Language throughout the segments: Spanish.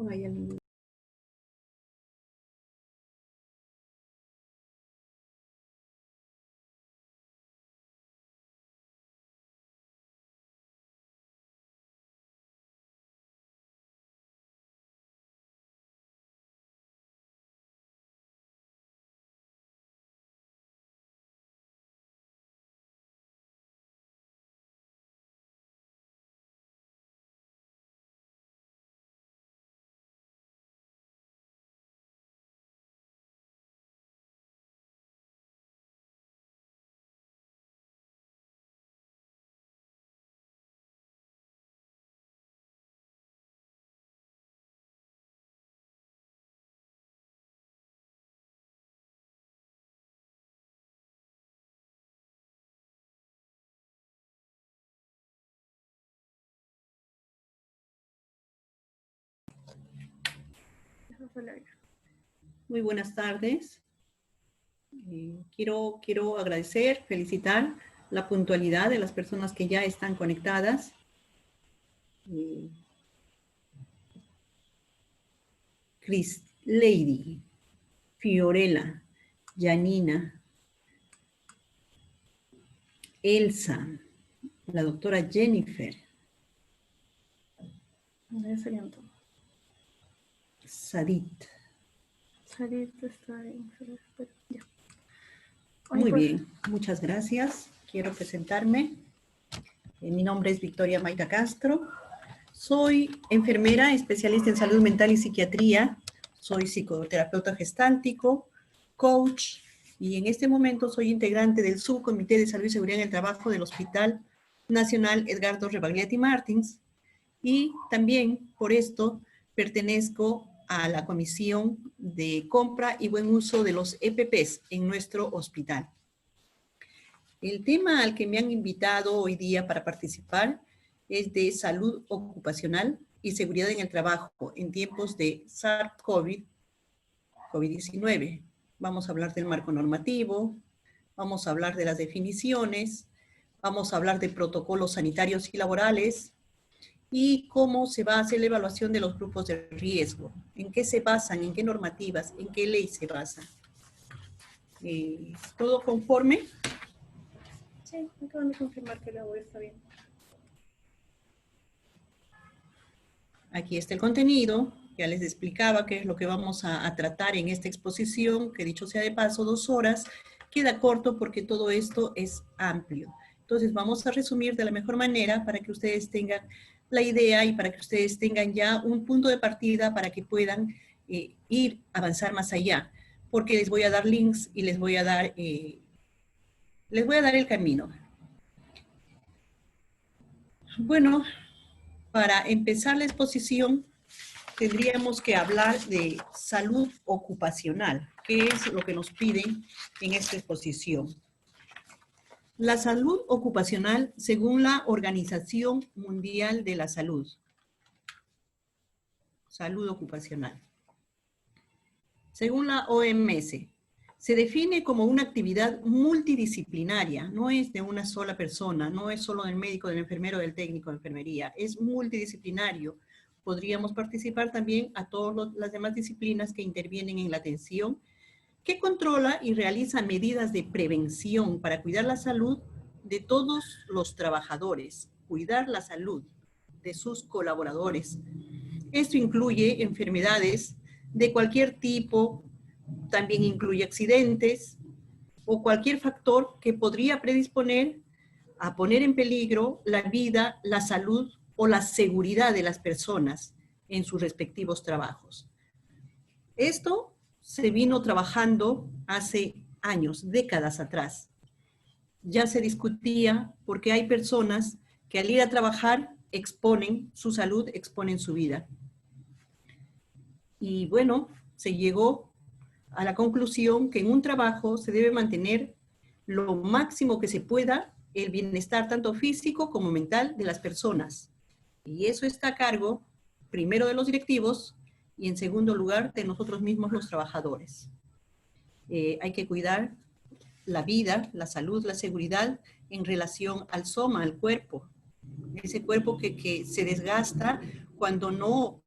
Pon ahí el... Muy buenas tardes. Quiero agradecer, felicitar la puntualidad de las personas que ya están conectadas. Chris, Lady, Fiorella, Janina, Elsa, la doctora Jennifer, Sadit. Sadit está bien. Ya. Muy bien, muchas gracias. Quiero presentarme. Mi nombre es Victoria Maida Castro. Soy enfermera, especialista en salud mental y psiquiatría. Soy psicoterapeuta gestáltico, coach, y en este momento soy integrante del Subcomité de Salud y Seguridad en el Trabajo del Hospital Nacional Edgardo Rebagliati Martins. Y también, por esto, pertenezco a la Comisión de Compra y Buen Uso de los EPPs en nuestro hospital. El tema al que me han invitado hoy día para participar es de salud ocupacional y seguridad en el trabajo en tiempos de SARS-CoV-19. Vamos a hablar del marco normativo, vamos a hablar de las definiciones, vamos a hablar de protocolos sanitarios y laborales y cómo se va a hacer la evaluación de los grupos de riesgo, en qué se basan, en qué normativas, en qué ley se basa. ¿Todo conforme? Sí, acaban de confirmar que el audio está bien. Aquí está el contenido, ya les explicaba qué es lo que vamos a tratar en esta exposición, que dicho sea de paso, 2 horas, queda corto porque todo esto es amplio. Entonces vamos a resumir de la mejor manera para que ustedes tengan la idea y para que ustedes tengan ya un punto de partida para que puedan avanzar más allá, porque les voy a dar links y les voy a dar el camino. Bueno, para empezar la exposición, tendríamos que hablar de salud ocupacional, que es lo que nos piden en esta exposición. La salud ocupacional, según la Organización Mundial de la Salud. Salud ocupacional. Según la OMS, se define como una actividad multidisciplinaria, no es de una sola persona, no es solo del médico, del enfermero, del técnico de enfermería, es multidisciplinario. Podríamos participar también a todas las demás disciplinas que intervienen en la atención, que controla y realiza medidas de prevención para cuidar la salud de todos los trabajadores, cuidar la salud de sus colaboradores. Esto incluye enfermedades de cualquier tipo, también incluye accidentes o cualquier factor que podría predisponer a poner en peligro la vida, la salud o la seguridad de las personas en sus respectivos trabajos. Esto se vino trabajando hace años, décadas atrás. Ya se discutía porque hay personas que al ir a trabajar exponen su salud, exponen su vida. Y bueno, se llegó a la conclusión que en un trabajo se debe mantener lo máximo que se pueda el bienestar tanto físico como mental de las personas. Y eso está a cargo, primero, de los directivos y en segundo lugar de nosotros mismos los trabajadores. Hay que cuidar la vida, la salud, la seguridad en relación al soma, al cuerpo. Ese cuerpo que se desgasta cuando no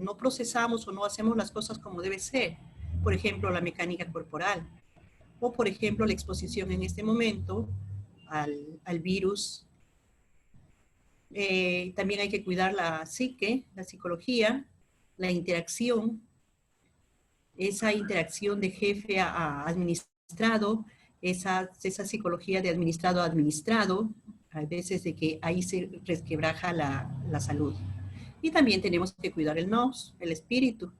no procesamos o no hacemos las cosas como debe ser. Por ejemplo, la mecánica corporal. O, por ejemplo, la exposición en este momento al virus. También hay que cuidar la psique, la psicología, la interacción, esa interacción de jefe a administrado, esa psicología de administrado a administrado, hay veces de que ahí se resquebraja la salud. Y también tenemos que cuidar el nous, el espíritu,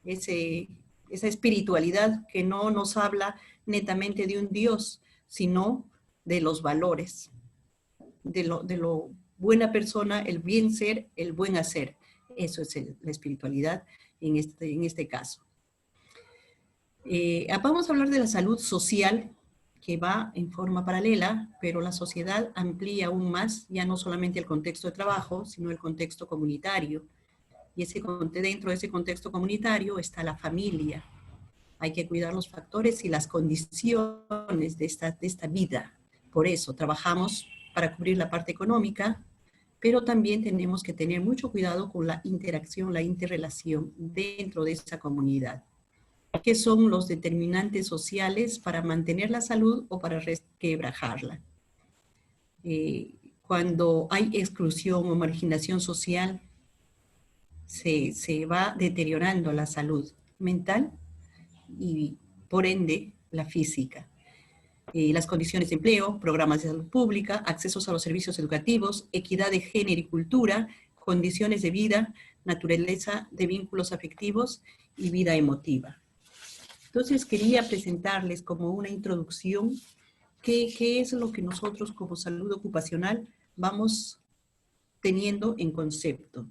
esa espiritualidad que no nos habla netamente de un Dios, sino de los valores, de lo buena persona, el bien ser, el buen hacer. Eso es la espiritualidad en este caso. Vamos a hablar de la salud social, que va en forma paralela, pero la sociedad amplía aún más, ya no solamente el contexto de trabajo, sino el contexto comunitario. Y dentro de ese contexto comunitario está la familia. Hay que cuidar los factores y las condiciones de esta vida. Por eso trabajamos para cubrir la parte económica, pero también tenemos que tener mucho cuidado con la interacción, la interrelación dentro de esa comunidad. ¿Qué son los determinantes sociales para mantener la salud o para resquebrajarla? Cuando hay exclusión o marginación social, se va deteriorando la salud mental y, por ende, la física. Las condiciones de empleo, programas de salud pública, accesos a los servicios educativos, equidad de género y cultura, condiciones de vida, naturaleza de vínculos afectivos y vida emotiva. Entonces quería presentarles como una introducción qué es lo que nosotros como salud ocupacional vamos teniendo en concepto.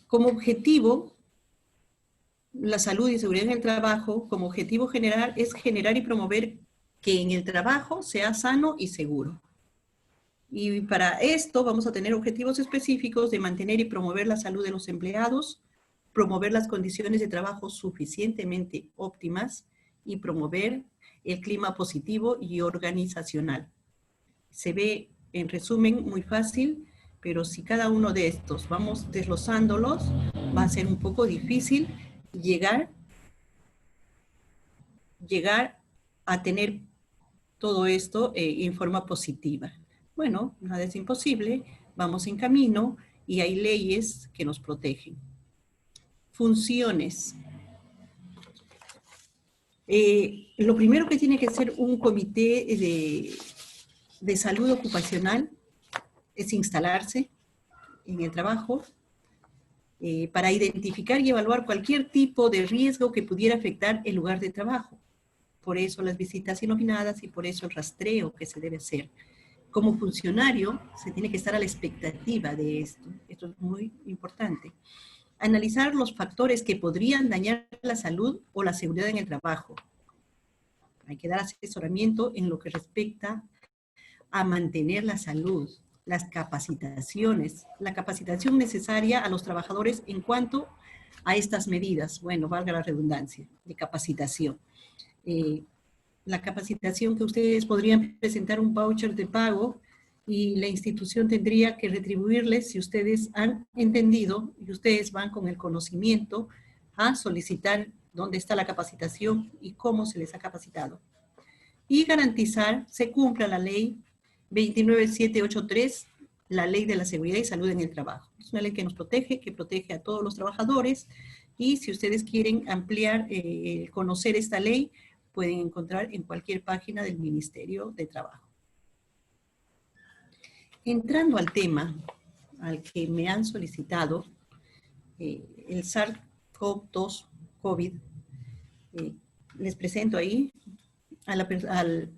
Como objetivo, la salud y seguridad en el trabajo, como objetivo general, es generar y promover que en el trabajo sea sano y seguro. Y para esto vamos a tener objetivos específicos de mantener y promover la salud de los empleados, promover las condiciones de trabajo suficientemente óptimas y promover el clima positivo y organizacional. Se ve, en resumen, muy fácil, pero si cada uno de estos vamos desglosándolos, va a ser un poco difícil llegar a tener todo esto en forma positiva. Bueno, nada es imposible, vamos en camino y hay leyes que nos protegen. Funciones. Lo primero que tiene que ser un comité de salud ocupacional es instalarse en el trabajo para identificar y evaluar cualquier tipo de riesgo que pudiera afectar el lugar de trabajo. Por eso las visitas inopinadas y por eso el rastreo que se debe hacer. Como funcionario, se tiene que estar a la expectativa de esto. Esto es muy importante. Analizar los factores que podrían dañar la salud o la seguridad en el trabajo. Hay que dar asesoramiento en lo que respecta a mantener la salud, las capacitaciones, la capacitación necesaria a los trabajadores en cuanto a estas medidas. Bueno, valga la redundancia, de capacitación. La capacitación que ustedes podrían presentar un voucher de pago y la institución tendría que retribuirles si ustedes han entendido y ustedes van con el conocimiento a solicitar dónde está la capacitación y cómo se les ha capacitado. Y garantizar se cumpla la ley 29783, la ley de la seguridad y salud en el trabajo. Es una ley que nos protege, que protege a todos los trabajadores y si ustedes quieren ampliar, conocer esta ley, pueden encontrar en cualquier página del Ministerio de Trabajo. Entrando al tema al que me han solicitado, el SARS-CoV-2 COVID, les presento ahí al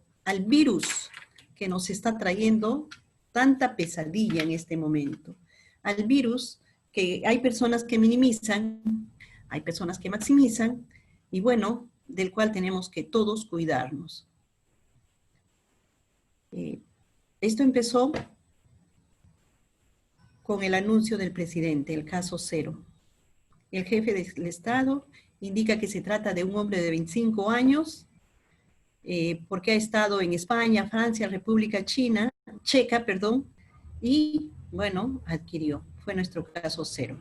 virus que nos está trayendo tanta pesadilla en este momento. Al virus que hay personas que minimizan, hay personas que maximizan, y bueno, del cual tenemos que todos cuidarnos. Esto empezó con el anuncio del presidente, el caso cero. El jefe del Estado indica que se trata de un hombre de 25 años, porque ha estado en España, Francia, República Checa, y bueno, fue nuestro caso cero.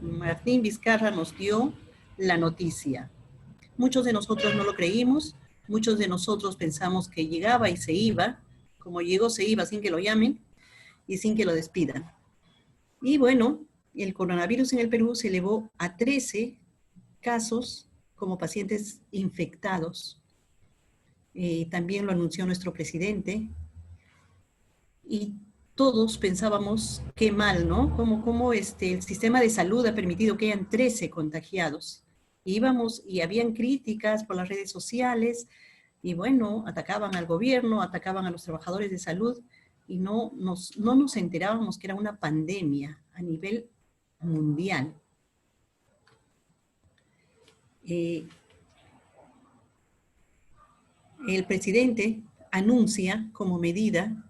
Martín Vizcarra nos dio la noticia. Muchos de nosotros no lo creímos, muchos de nosotros pensamos que llegaba y se iba, como llegó se iba sin que lo llamen y sin que lo despidan. Y bueno, el coronavirus en el Perú se elevó a 13 casos como pacientes infectados. También lo anunció nuestro presidente. Y todos pensábamos, qué mal, ¿no? Cómo el sistema de salud ha permitido que hayan 13 contagiados. Íbamos y habían críticas por las redes sociales y bueno, atacaban al gobierno, atacaban a los trabajadores de salud y no nos enterábamos que era una pandemia a nivel mundial. El presidente anuncia como medida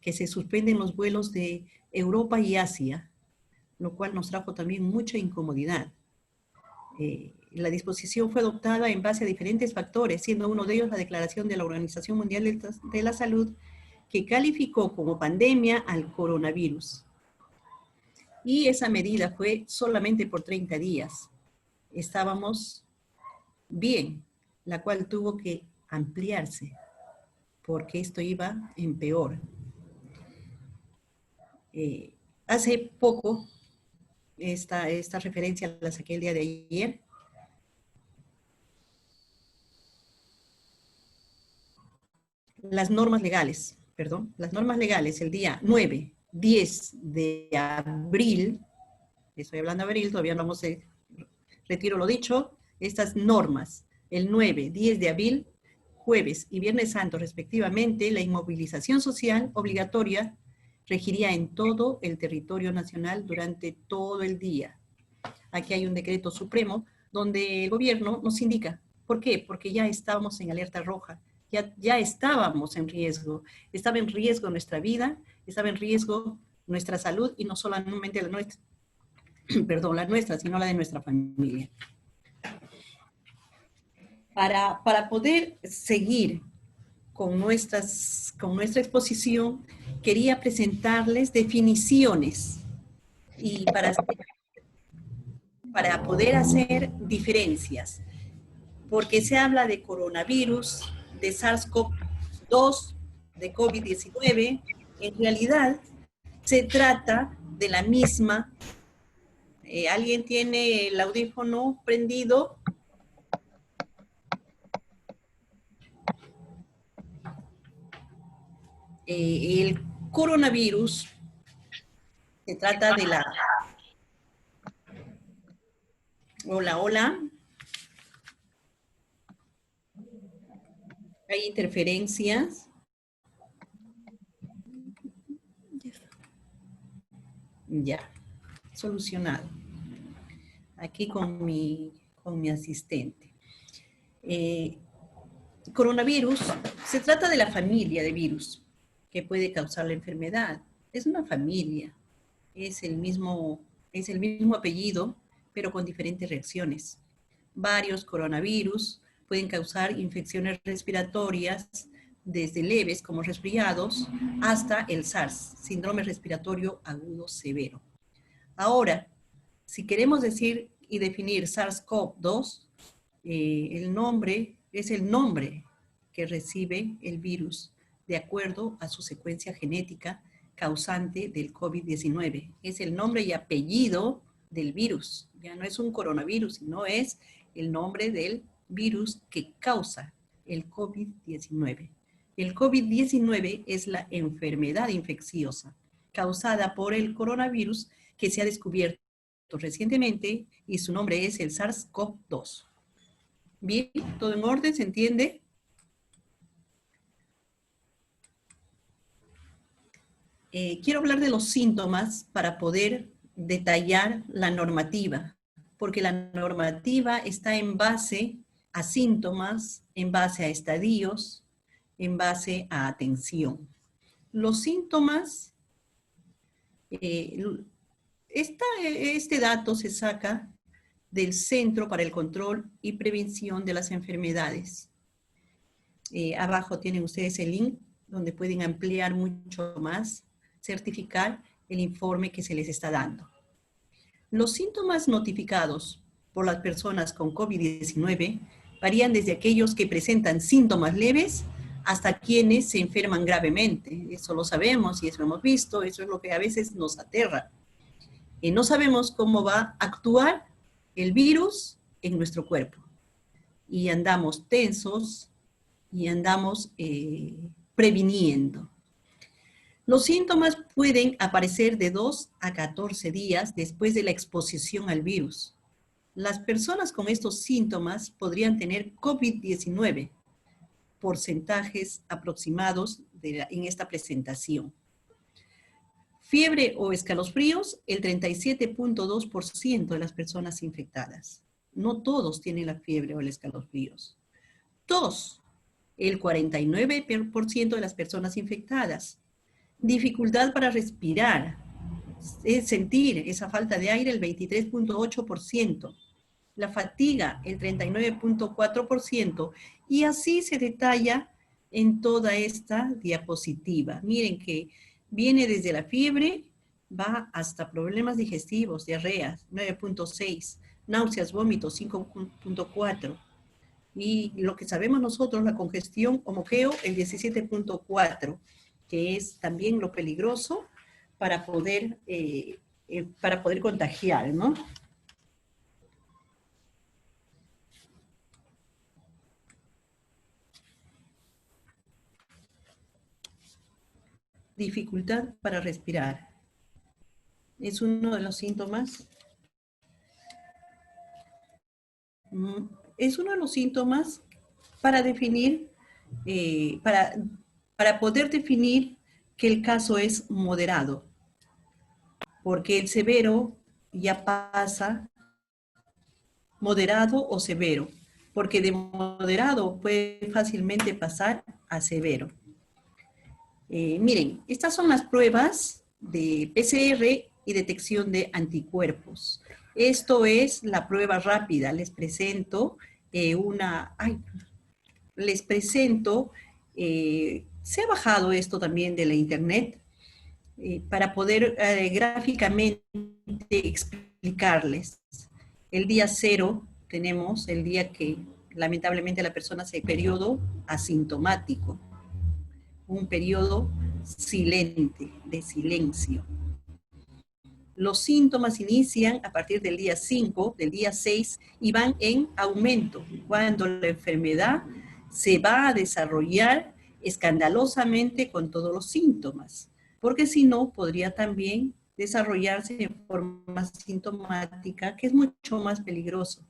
que se suspenden los vuelos de Europa y Asia, lo cual nos trajo también mucha incomodidad. La disposición fue adoptada en base a diferentes factores, siendo uno de ellos la declaración de la Organización Mundial de la Salud, que calificó como pandemia al coronavirus. Y esa medida fue solamente por 30 días. Estábamos bien, la cual tuvo que ampliarse, porque esto iba en peor. Hace poco, esta referencia la saqué el día de ayer. Las normas legales, el día 9, 10 de abril, estoy hablando de abril, todavía no vamos a retiro lo dicho, estas normas, el 9, 10 de abril, jueves y viernes santo respectivamente, la inmovilización social obligatoria regiría en todo el territorio nacional durante todo el día. Aquí hay un decreto supremo donde el gobierno nos indica. ¿Por qué? Porque ya estábamos en alerta roja, ya estábamos en riesgo. Estaba en riesgo nuestra vida, estaba en riesgo nuestra salud y no solamente la nuestra, perdón, la nuestra, sino la de nuestra familia. Para poder seguir con nuestra exposición, quería presentarles definiciones y para poder hacer diferencias, porque se habla de coronavirus, de SARS-CoV-2, de COVID-19, en realidad se trata de la misma. ¿Alguien tiene el audífono prendido? El coronavirus se trata de la... Hola, hola. Hay interferencias. Ya, solucionado. Aquí con mi asistente. Coronavirus se trata de la familia de virus que puede causar la enfermedad. Es una familia, es el mismo apellido, pero con diferentes reacciones. Varios coronavirus pueden causar infecciones respiratorias desde leves como resfriados hasta el SARS, síndrome respiratorio agudo severo. Ahora, si queremos decir y definir SARS-CoV-2, el nombre es el nombre que recibe el virus de acuerdo a su secuencia genética causante del COVID-19. Es el nombre y apellido del virus. Ya no es un coronavirus, sino es el nombre del virus que causa el COVID-19. El COVID-19 es la enfermedad infecciosa causada por el coronavirus que se ha descubierto recientemente y su nombre es el SARS-CoV-2. Bien, todo en orden, ¿se entiende? Quiero hablar de los síntomas para poder detallar la normativa, porque la normativa está en base a síntomas, en base a estadios, en base a atención. Los síntomas, este dato se saca del Centro para el Control y Prevención de las Enfermedades. Abajo tienen ustedes el link donde pueden ampliar mucho más, certificar el informe que se les está dando. Los síntomas notificados por las personas con COVID-19 varían desde aquellos que presentan síntomas leves hasta quienes se enferman gravemente. Eso lo sabemos y eso lo hemos visto, eso es lo que a veces nos aterra. No sabemos cómo va a actuar el virus en nuestro cuerpo. Y andamos tensos y andamos previniendo. Los síntomas pueden aparecer de 2 a 14 días después de la exposición al virus. Las personas con estos síntomas podrían tener COVID-19, porcentajes aproximados en esta presentación. Fiebre o escalofríos, el 37.2% de las personas infectadas. No todos tienen la fiebre o el escalofríos. Tos, el 49% de las personas infectadas. Dificultad para respirar, es sentir esa falta de aire, el 23.8%. La fatiga, el 39.4%. Y así se detalla en toda esta diapositiva. Miren que viene desde la fiebre, va hasta problemas digestivos, diarreas, 9.6, náuseas, vómitos, 5.4. Y lo que sabemos nosotros, la congestión o moqueo, el 17.4, que es también lo peligroso para poder contagiar, ¿no? Dificultad para respirar. Es uno de los síntomas. Es uno de los síntomas para definir, para poder definir que el caso es moderado. Porque el severo ya pasa moderado o severo. Porque de moderado puede fácilmente pasar a severo. Miren, estas son las pruebas de PCR y detección de anticuerpos. Esto es la prueba rápida. Les presento se ha bajado esto también de la internet para poder gráficamente explicarles. El día 0 tenemos el día que lamentablemente la persona se periodo asintomático. Un periodo silente, de silencio. Los síntomas inician a partir del día 5, del día 6, y van en aumento, cuando la enfermedad se va a desarrollar escandalosamente con todos los síntomas, porque si no, podría también desarrollarse de forma sintomática, que es mucho más peligroso,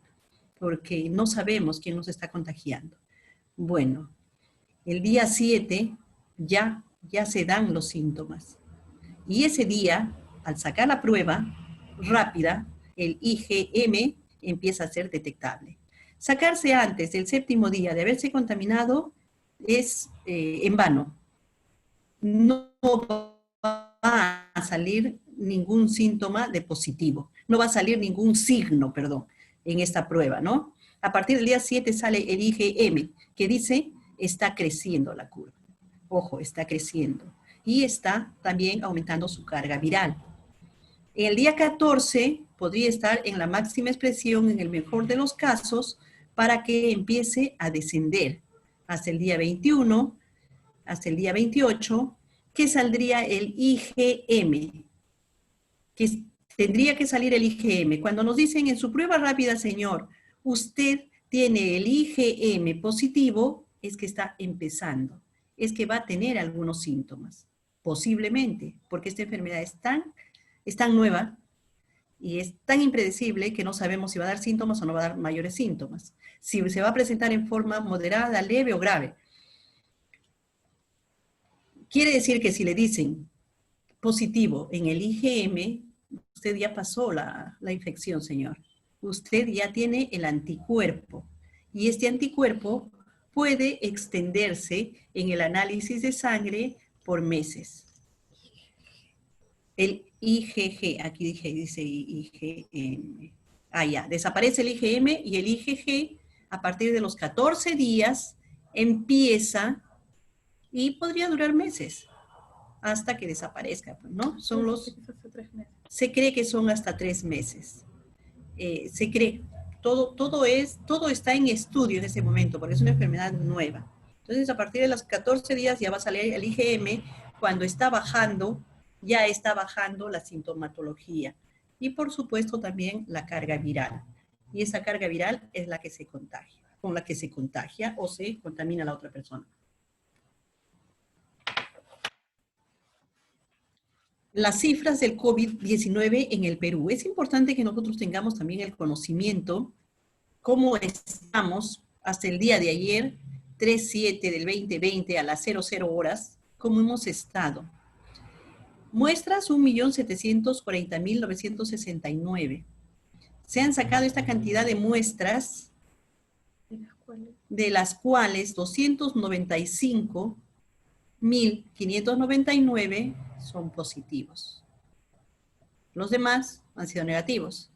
porque no sabemos quién nos está contagiando. Bueno, el día 7 ya se dan los síntomas. Y ese día, al sacar la prueba rápida, el IgM empieza a ser detectable. Sacarse antes del 7º día de haberse contaminado es en vano. No va a salir ningún síntoma de positivo. No va a salir ningún signo, perdón, en esta prueba, ¿no? A partir del día 7 sale el IgM, que dice, está creciendo la curva. Ojo, está creciendo. Y está también aumentando su carga viral. En el día 14 podría estar en la máxima expresión, en el mejor de los casos, para que empiece a descender hasta el día 21, hasta el día 28, que saldría el IgM, que tendría que salir el IgM. Cuando nos dicen en su prueba rápida, señor, usted tiene el IgM positivo, es que está empezando, es que va a tener algunos síntomas, posiblemente, porque esta enfermedad es tan nueva y es tan impredecible que no sabemos si va a dar síntomas o no va a dar mayores síntomas, si se va a presentar en forma moderada, leve o grave. Quiere decir que si le dicen positivo en el IgM, usted ya pasó la infección, señor. Usted ya tiene el anticuerpo. Y este anticuerpo puede extenderse en el análisis de sangre por meses. El IgG, aquí dice IgM. Ya, desaparece el IgM y el IgG a partir de los 14 días empieza y podría durar meses hasta que desaparezca, ¿no? Son los... Hace 3 meses. se cree que son hasta 3 meses. Se cree, todo está en estudio en ese momento, porque es una enfermedad nueva. Entonces, a partir de los 14 días ya va a salir el IgM, cuando está bajando, ya está bajando la sintomatología. Y por supuesto también la carga viral. Y esa carga viral es la que se contagia, con la que se contagia o se contamina a la otra persona. Las cifras del COVID-19 en el Perú. Es importante que nosotros tengamos también el conocimiento cómo estamos hasta el día de ayer, 3/7 del 2020 a las 00 horas, cómo hemos estado. Muestras 1.740.969. Se han sacado esta cantidad de muestras, de las cuales 295.599 son positivos. Los demás han sido negativos.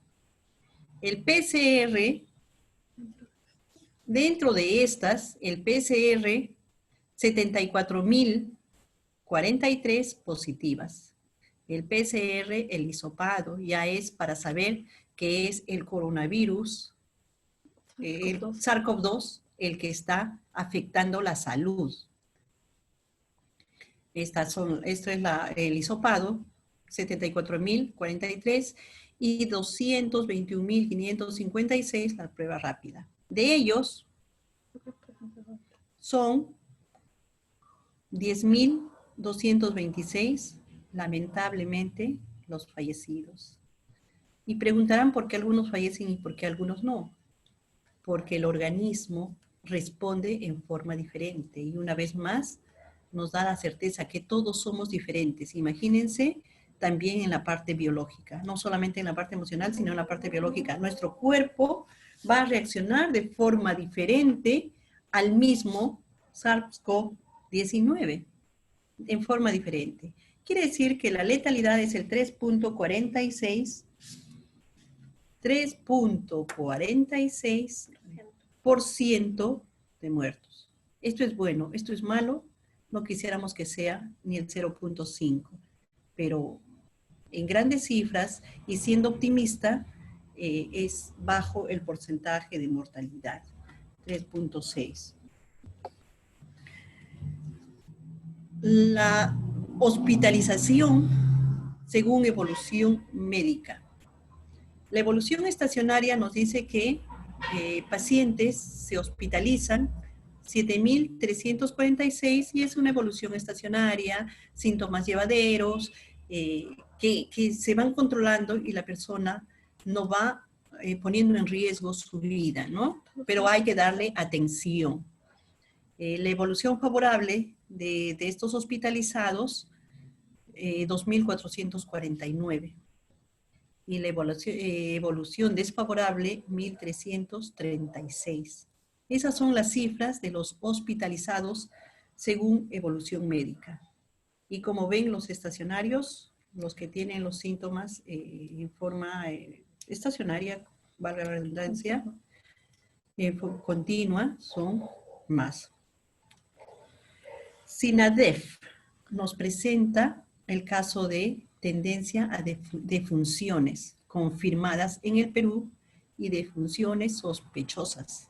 El PCR, dentro de estas, el PCR, 74.043 positivas. El PCR, el hisopado, ya es para saber que es el coronavirus, el SARS-CoV-2, el que está afectando la salud. Esto es el hisopado, 74.043 y 221.556 la prueba rápida. De ellos son 10.226, lamentablemente, los fallecidos. Y preguntarán por qué algunos fallecen y por qué algunos no. Porque el organismo responde en forma diferente. Y una vez más, nos da la certeza que todos somos diferentes. Imagínense también en la parte biológica, no solamente en la parte emocional, sino en la parte biológica. Nuestro cuerpo va a reaccionar de forma diferente al mismo SARS-CoV-19, en forma diferente. Quiere decir que la letalidad es el 3.46% de muertos. Esto es bueno, esto es malo, no quisiéramos que sea ni el 0.5, pero en grandes cifras y siendo optimista, es bajo el porcentaje de mortalidad, 3.6. La hospitalización según evolución médica. La evolución estacionaria nos dice que pacientes se hospitalizan 7.346 y es una evolución estacionaria, síntomas llevaderos, que se van controlando y la persona no va poniendo en riesgo su vida, ¿no? Pero hay que darle atención. La evolución favorable de estos hospitalizados, 2.449. Y la evolución desfavorable, 1.336. Esas son las cifras de los hospitalizados según evolución médica. Y como ven, los estacionarios, los que tienen los síntomas en forma estacionaria, valga la redundancia, continua, son más. SINADEF nos presenta el caso de tendencia a defunciones confirmadas en el Perú y defunciones sospechosas.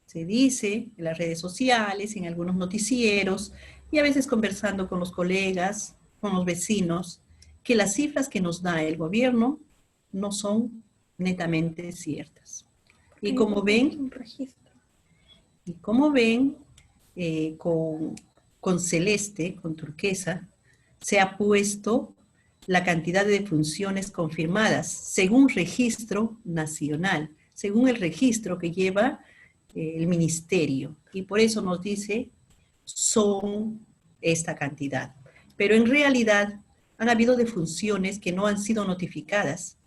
Se dice en las redes sociales, en algunos noticieros, y a veces conversando con los colegas, con los vecinos, que las cifras que nos da el gobierno no son netamente ciertas. Y como ven, con celeste, con turquesa, se ha puesto la cantidad de defunciones confirmadas según registro nacional, según el registro que lleva el ministerio. Y por eso nos dice, son esta cantidad. Pero en realidad han habido defunciones que no han sido notificadas,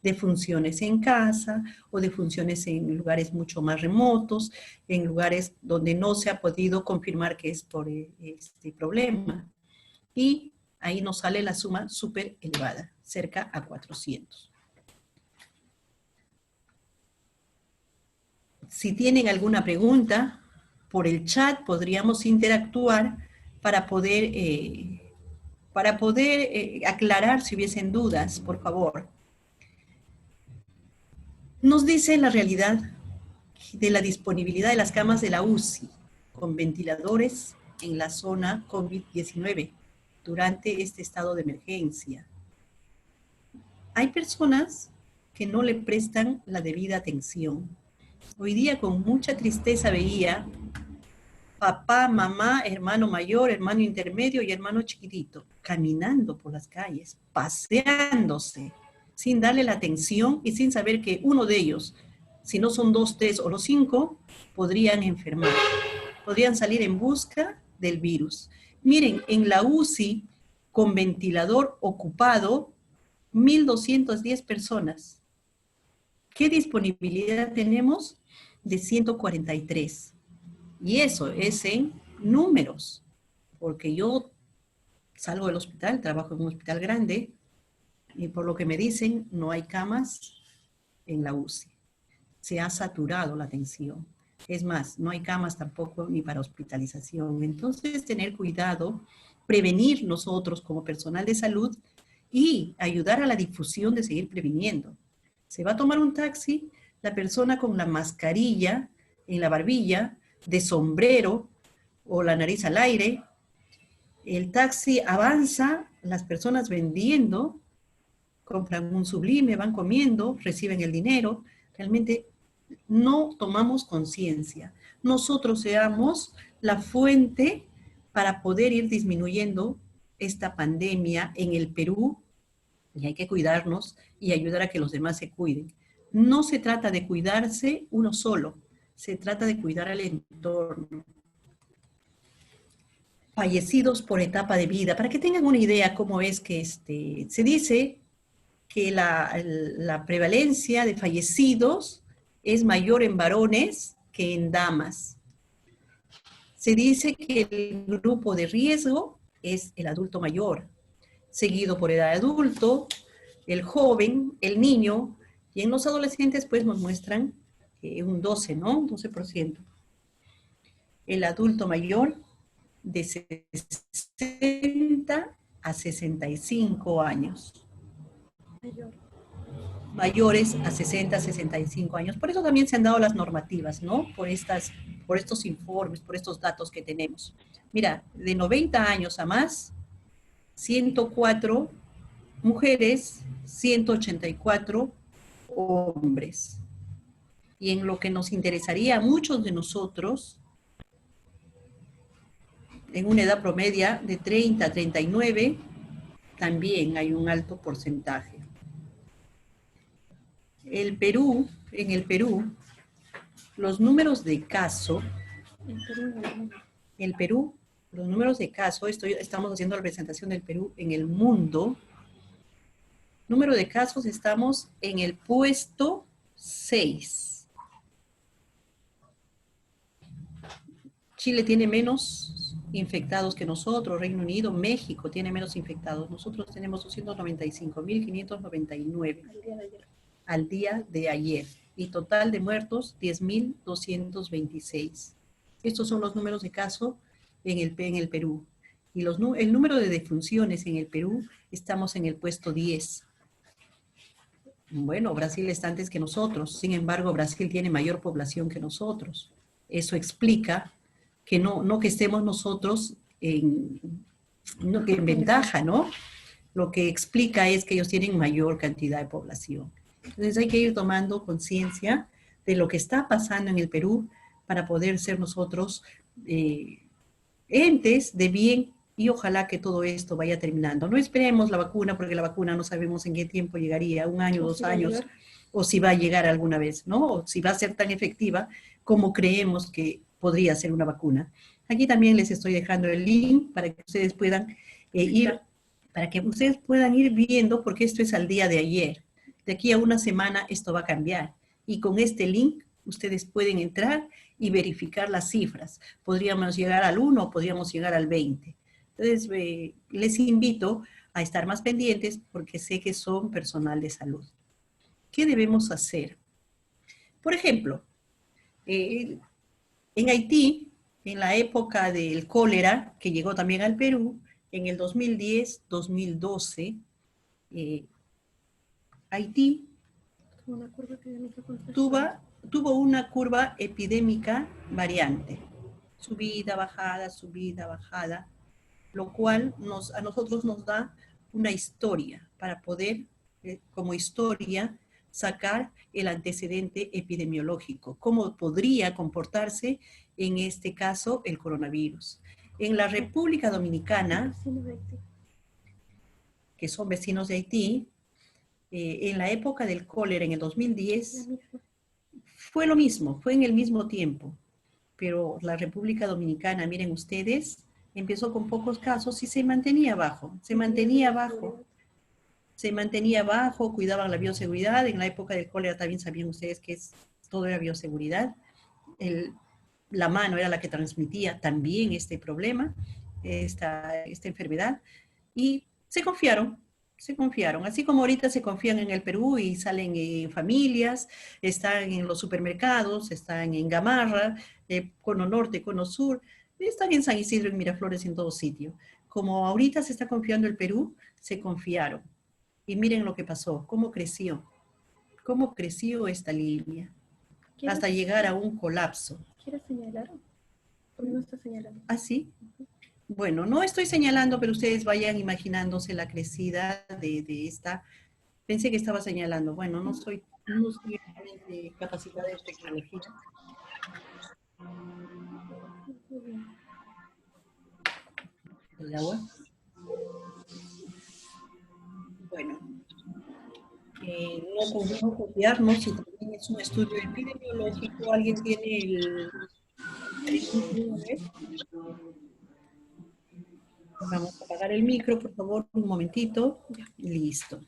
defunciones en casa o defunciones en lugares mucho más remotos, en lugares donde no se ha podido confirmar que es por este problema. Y ahí nos sale la suma súper elevada, cerca a 400. Si tienen alguna pregunta, por el chat podríamos interactuar para poder para poder aclarar si hubiesen dudas, por favor. Nos dice la realidad de la disponibilidad de las camas de la UCI con ventiladores en la zona COVID-19 durante este estado de emergencia. Hay personas que no le prestan la debida atención. Hoy día con mucha tristeza veía papá, mamá, hermano mayor, hermano intermedio y hermano chiquitito caminando por las calles, paseándose, sin darle la atención y sin saber que uno de ellos, si no son 2, 3 o los 5, podrían enfermar, podrían salir en busca del virus. Miren, en la UCI, con ventilador ocupado, 1.210 personas. ¿Qué disponibilidad tenemos? De 143. Y eso es en números, porque yo salgo del hospital, trabajo en un hospital grande, y por lo que me dicen, no hay camas en la UCI. Se ha saturado la atención. Es más, no hay camas tampoco ni para hospitalización. Entonces, tener cuidado, prevenir nosotros como personal de salud y ayudar a la difusión de seguir previniendo. Se va a tomar un taxi, la persona con la mascarilla en la barbilla, de sombrero o la nariz al aire, el taxi avanza, las personas vendiendo, compran un Sublime, van comiendo, reciben el dinero, realmente no tomamos conciencia. Nosotros seamos la fuente para poder ir disminuyendo esta pandemia en el Perú, y hay que cuidarnos y ayudar a que los demás se cuiden. No se trata de cuidarse uno solo, se trata de cuidar al entorno. Fallecidos por etapa de vida, para que tengan una idea cómo es que se dice que la prevalencia de fallecidos es mayor en varones que en damas. Se dice que el grupo de riesgo es el adulto mayor, seguido por edad adulto, el joven, el niño, y en los adolescentes pues nos muestran un 12, ¿no? Un 12%. El adulto mayor de 60 a 65 años. Mayores a 60 a 65 años. Por eso también se han dado las normativas, ¿no? Por estos informes, por estos datos que tenemos. Mira, de 90 años a más, 104 mujeres, 184 hombres. Y en lo que nos interesaría a muchos de nosotros, en una edad promedia de 30 a 39, también hay un alto porcentaje. En el Perú, los números de caso, los números de caso, estamos haciendo la presentación del Perú en el mundo. Número de casos, estamos en el puesto 6. Chile tiene menos infectados que nosotros, Reino Unido, México tiene menos infectados. Nosotros tenemos 295.599 al día de ayer. Y total de muertos, 10.226. Estos son los números de casos en el Perú. Y el número de defunciones en el Perú, estamos en el puesto 10. Bueno, Brasil está antes que nosotros. Sin embargo, Brasil tiene mayor población que nosotros. Eso explica que no que estemos nosotros en ventaja, ¿no? Lo que explica es que ellos tienen mayor cantidad de población. Entonces hay que ir tomando conciencia de lo que está pasando en el Perú para poder ser nosotros entes de bien, y ojalá que todo esto vaya terminando. No esperemos la vacuna, porque la vacuna no sabemos en qué tiempo llegaría, 1 año, 2 años, o si va a llegar alguna vez, ¿no? O si va a ser tan efectiva como creemos que podría ser una vacuna. Aquí también les estoy dejando el link para que ustedes puedan ir viendo, porque esto es al día de ayer. De aquí a una semana esto va a cambiar. Y con este link ustedes pueden entrar y verificar las cifras. Podríamos llegar al 1 o podríamos llegar al 20. Entonces, les invito a estar más pendientes porque sé que son personal de salud. ¿Qué debemos hacer? Por ejemplo, en Haití, en la época del cólera, que llegó también al Perú, En el 2010, 2012, Haití Una curva epidémica tuvo una curva epidémica variante. Subida, bajada, lo cual a nosotros nos da una historia para poder, como historia, sacar el antecedente epidemiológico, cómo podría comportarse en este caso el coronavirus. En la República Dominicana, que son vecinos de Haití, en la época del cólera, en el 2010, fue lo mismo, fue en el mismo tiempo, pero la República Dominicana, miren ustedes, empezó con pocos casos y se mantenía bajo, cuidaban la bioseguridad. En la época del cólera también sabían ustedes que todo era bioseguridad. La mano era la que transmitía también este problema, esta enfermedad, y se confiaron, así como ahorita se confían en el Perú y salen en familias, están en los supermercados, están en Gamarra, Cono Norte, Cono Sur, están en San Isidro, en Miraflores, en todo sitio. Como ahorita se está confiando el Perú, se confiaron. Y miren lo que pasó, cómo creció esta línea, hasta llegar a un colapso. ¿Quieres señalar? ¿Por qué no está señalando? ¿Ah, sí? Bueno, no estoy señalando, pero ustedes vayan imaginándose la crecida de esta. Pensé que estaba señalando. Bueno, no estoy realmente capacitada en tecnología. ¿El agua? Bueno, no podemos copiarnos si también es un estudio epidemiológico. ¿Alguien tiene el Vamos a apagar el micro, por favor, un momentito. Listo.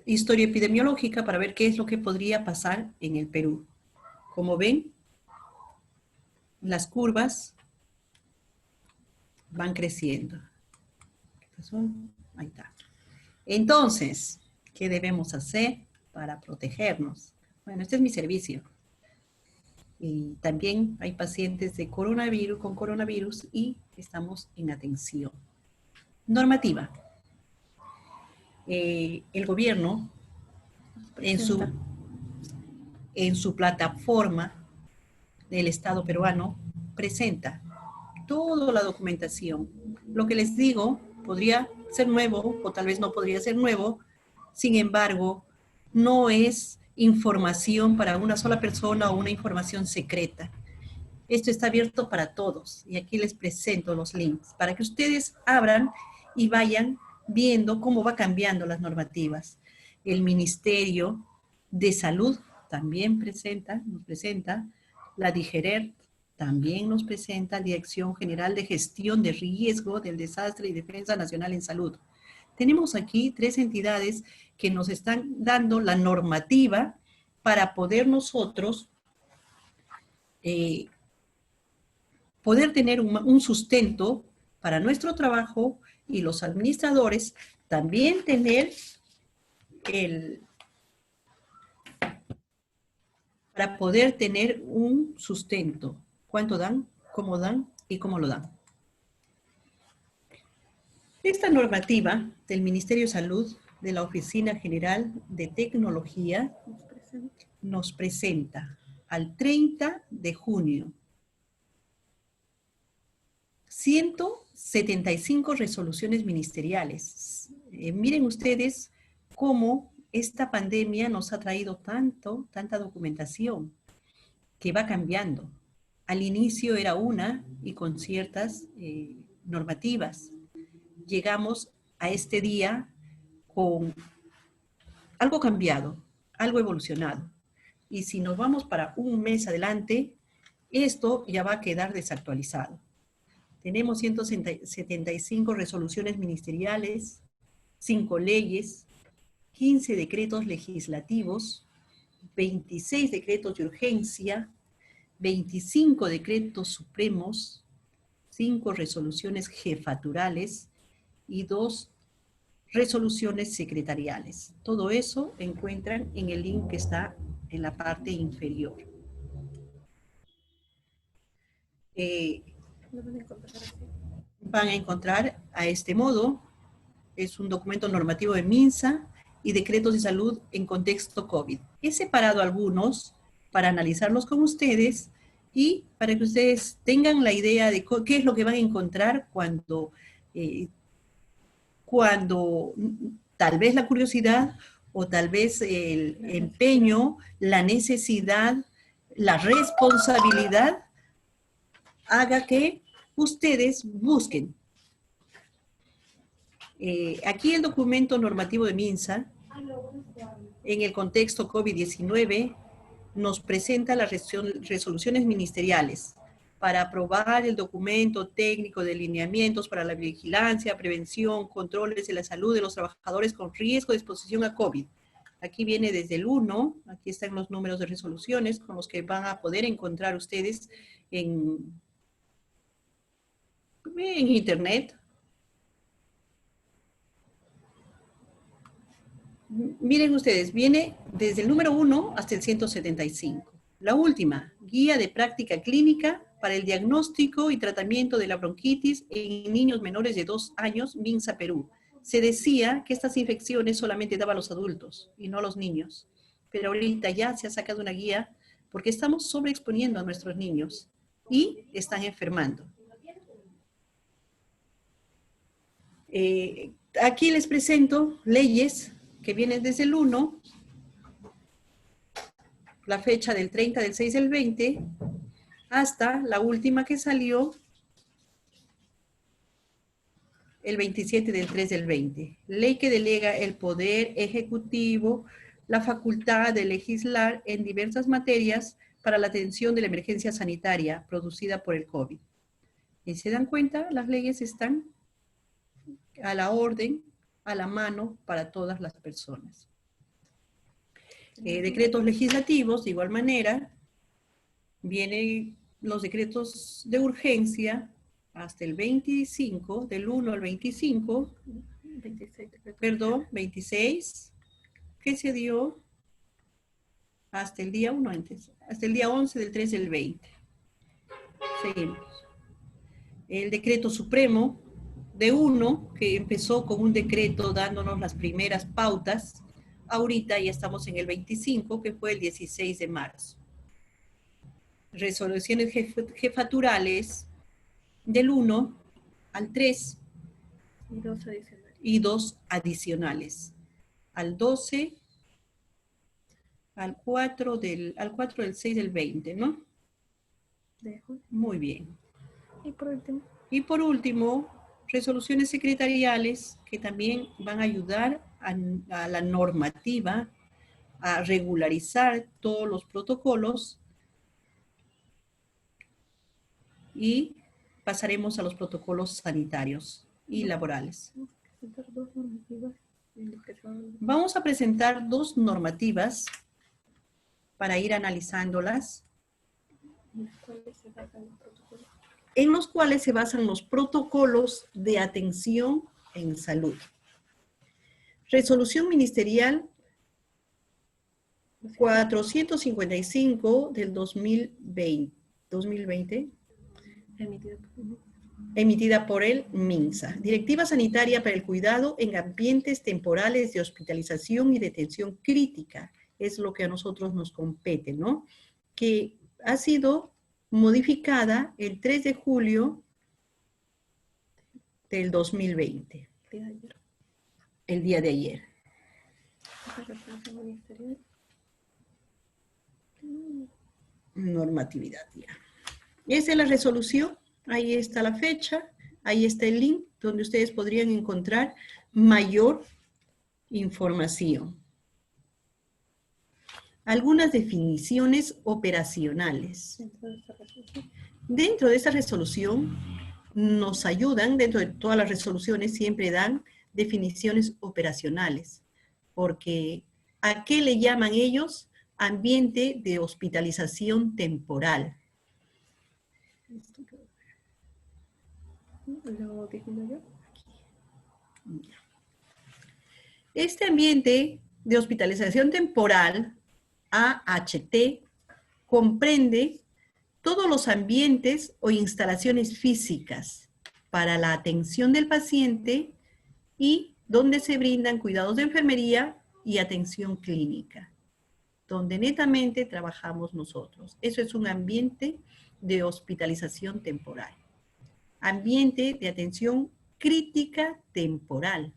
Historia epidemiológica para ver qué es lo que podría pasar en el Perú. Como ven, las curvas van creciendo. ¿Qué pasó? Ahí está. Entonces, ¿qué debemos hacer para protegernos? Bueno, este es mi servicio. Y también hay pacientes de coronavirus, con coronavirus, y estamos en atención. Normativa. El gobierno, en su plataforma del Estado peruano, presenta toda la documentación. Lo que les digo podría ser nuevo o tal vez no podría ser nuevo, sin embargo, no es información para una sola persona o una información secreta. Esto está abierto para todos y aquí les presento los links para que ustedes abran y vayan viendo cómo va cambiando las normativas. El Ministerio de Salud también nos presenta, la DIGERER también nos presenta, Dirección General de Gestión de Riesgo del Desastre y Defensa Nacional en Salud. Tenemos aquí 3 entidades que nos están dando la normativa para poder nosotros poder tener un sustento para nuestro trabajo y los administradores también tener para poder tener un sustento. ¿Cuánto dan? ¿Cómo dan? ¿Y cómo lo dan? Esta normativa del Ministerio de Salud, de la Oficina General de Tecnología, nos presenta al 30 de junio 175 resoluciones ministeriales. Miren ustedes cómo esta pandemia nos ha traído tanta documentación que va cambiando. Al inicio era una y con ciertas normativas. Llegamos a este día con algo cambiado, algo evolucionado. Y si nos vamos para un mes adelante, esto ya va a quedar desactualizado. Tenemos 175 resoluciones ministeriales, 5 leyes, 15 decretos legislativos, 26 decretos de urgencia, 25 decretos supremos, 5 resoluciones jefaturales y 2 resoluciones secretariales. Todo eso encuentran en el link que está en la parte inferior. Lo van a encontrar así. Van a encontrar a este modo. Es un documento normativo de MINSA y decretos de salud en contexto COVID. He separado algunos para analizarlos con ustedes y para que ustedes tengan la idea de qué es lo que van a encontrar cuando tal vez la curiosidad o tal vez el empeño, la necesidad, la responsabilidad haga que ustedes busquen. Aquí el documento normativo de MINSA, en el contexto COVID-19, nos presenta las resoluciones ministeriales para aprobar el documento técnico de lineamientos para la vigilancia, prevención, controles de la salud de los trabajadores con riesgo de exposición a COVID. Aquí viene desde el 1, aquí están los números de resoluciones con los que van a poder encontrar ustedes en internet. Miren ustedes, viene desde el número 1 hasta el 175. La última, guía de práctica clínica para el diagnóstico y tratamiento de la bronquitis en niños menores de 2 años, MINSA Perú. Se decía que estas infecciones solamente daban a los adultos y no a los niños. Pero ahorita ya se ha sacado una guía porque estamos sobreexponiendo a nuestros niños y están enfermando. Aquí les presento leyes que vienen desde el 1, la fecha del 30 del 6 del 20, hasta la última que salió el 27 del 3 del 20. Ley que delega el Poder Ejecutivo la facultad de legislar en diversas materias para la atención de la emergencia sanitaria producida por el COVID. ¿Y se dan cuenta? Las leyes están a la orden, a la mano para todas las personas. Decretos legislativos, de igual manera, vienen los decretos de urgencia hasta el 25, del 1 al 25, 26, que se dio hasta el día 1 antes, hasta el día 11 del 3 del 20. Seguimos. El decreto supremo de 1, que empezó con un decreto dándonos las primeras pautas. Ahorita ya estamos en el 25, que fue el 16 de marzo. Resoluciones jefaturales del 1 al 3 y 2 adicionales. Al 12, al 4 del 6 del 20, ¿no? Muy bien. Y por último, resoluciones secretariales que también van a ayudar a la normativa a regularizar todos los protocolos y pasaremos a los protocolos sanitarios y laborales. Vamos a presentar 2 normativas para ir analizándolas, en los cuales se basan los protocolos de atención en salud. Resolución Ministerial 455 del 2020, emitida por el MINSA. Directiva sanitaria para el cuidado en ambientes temporales de hospitalización y detención crítica. Es lo que a nosotros nos compete, ¿no? Que ha sido modificada el 3 de julio del 2020. El día de ayer. Normatividad ya. Esa es la resolución. Ahí está la fecha. Ahí está el link donde ustedes podrían encontrar mayor información. Algunas definiciones operacionales. Dentro de esta resolución nos ayudan, dentro de todas las resoluciones siempre dan definiciones operacionales, porque ¿a qué le llaman ellos? Ambiente de hospitalización temporal. ¿Lo defino yo? Este ambiente de hospitalización temporal, AHT, comprende todos los ambientes o instalaciones físicas para la atención del paciente y donde se brindan cuidados de enfermería y atención clínica, donde netamente trabajamos nosotros. Eso es un ambiente de hospitalización temporal. Ambiente de atención crítica temporal.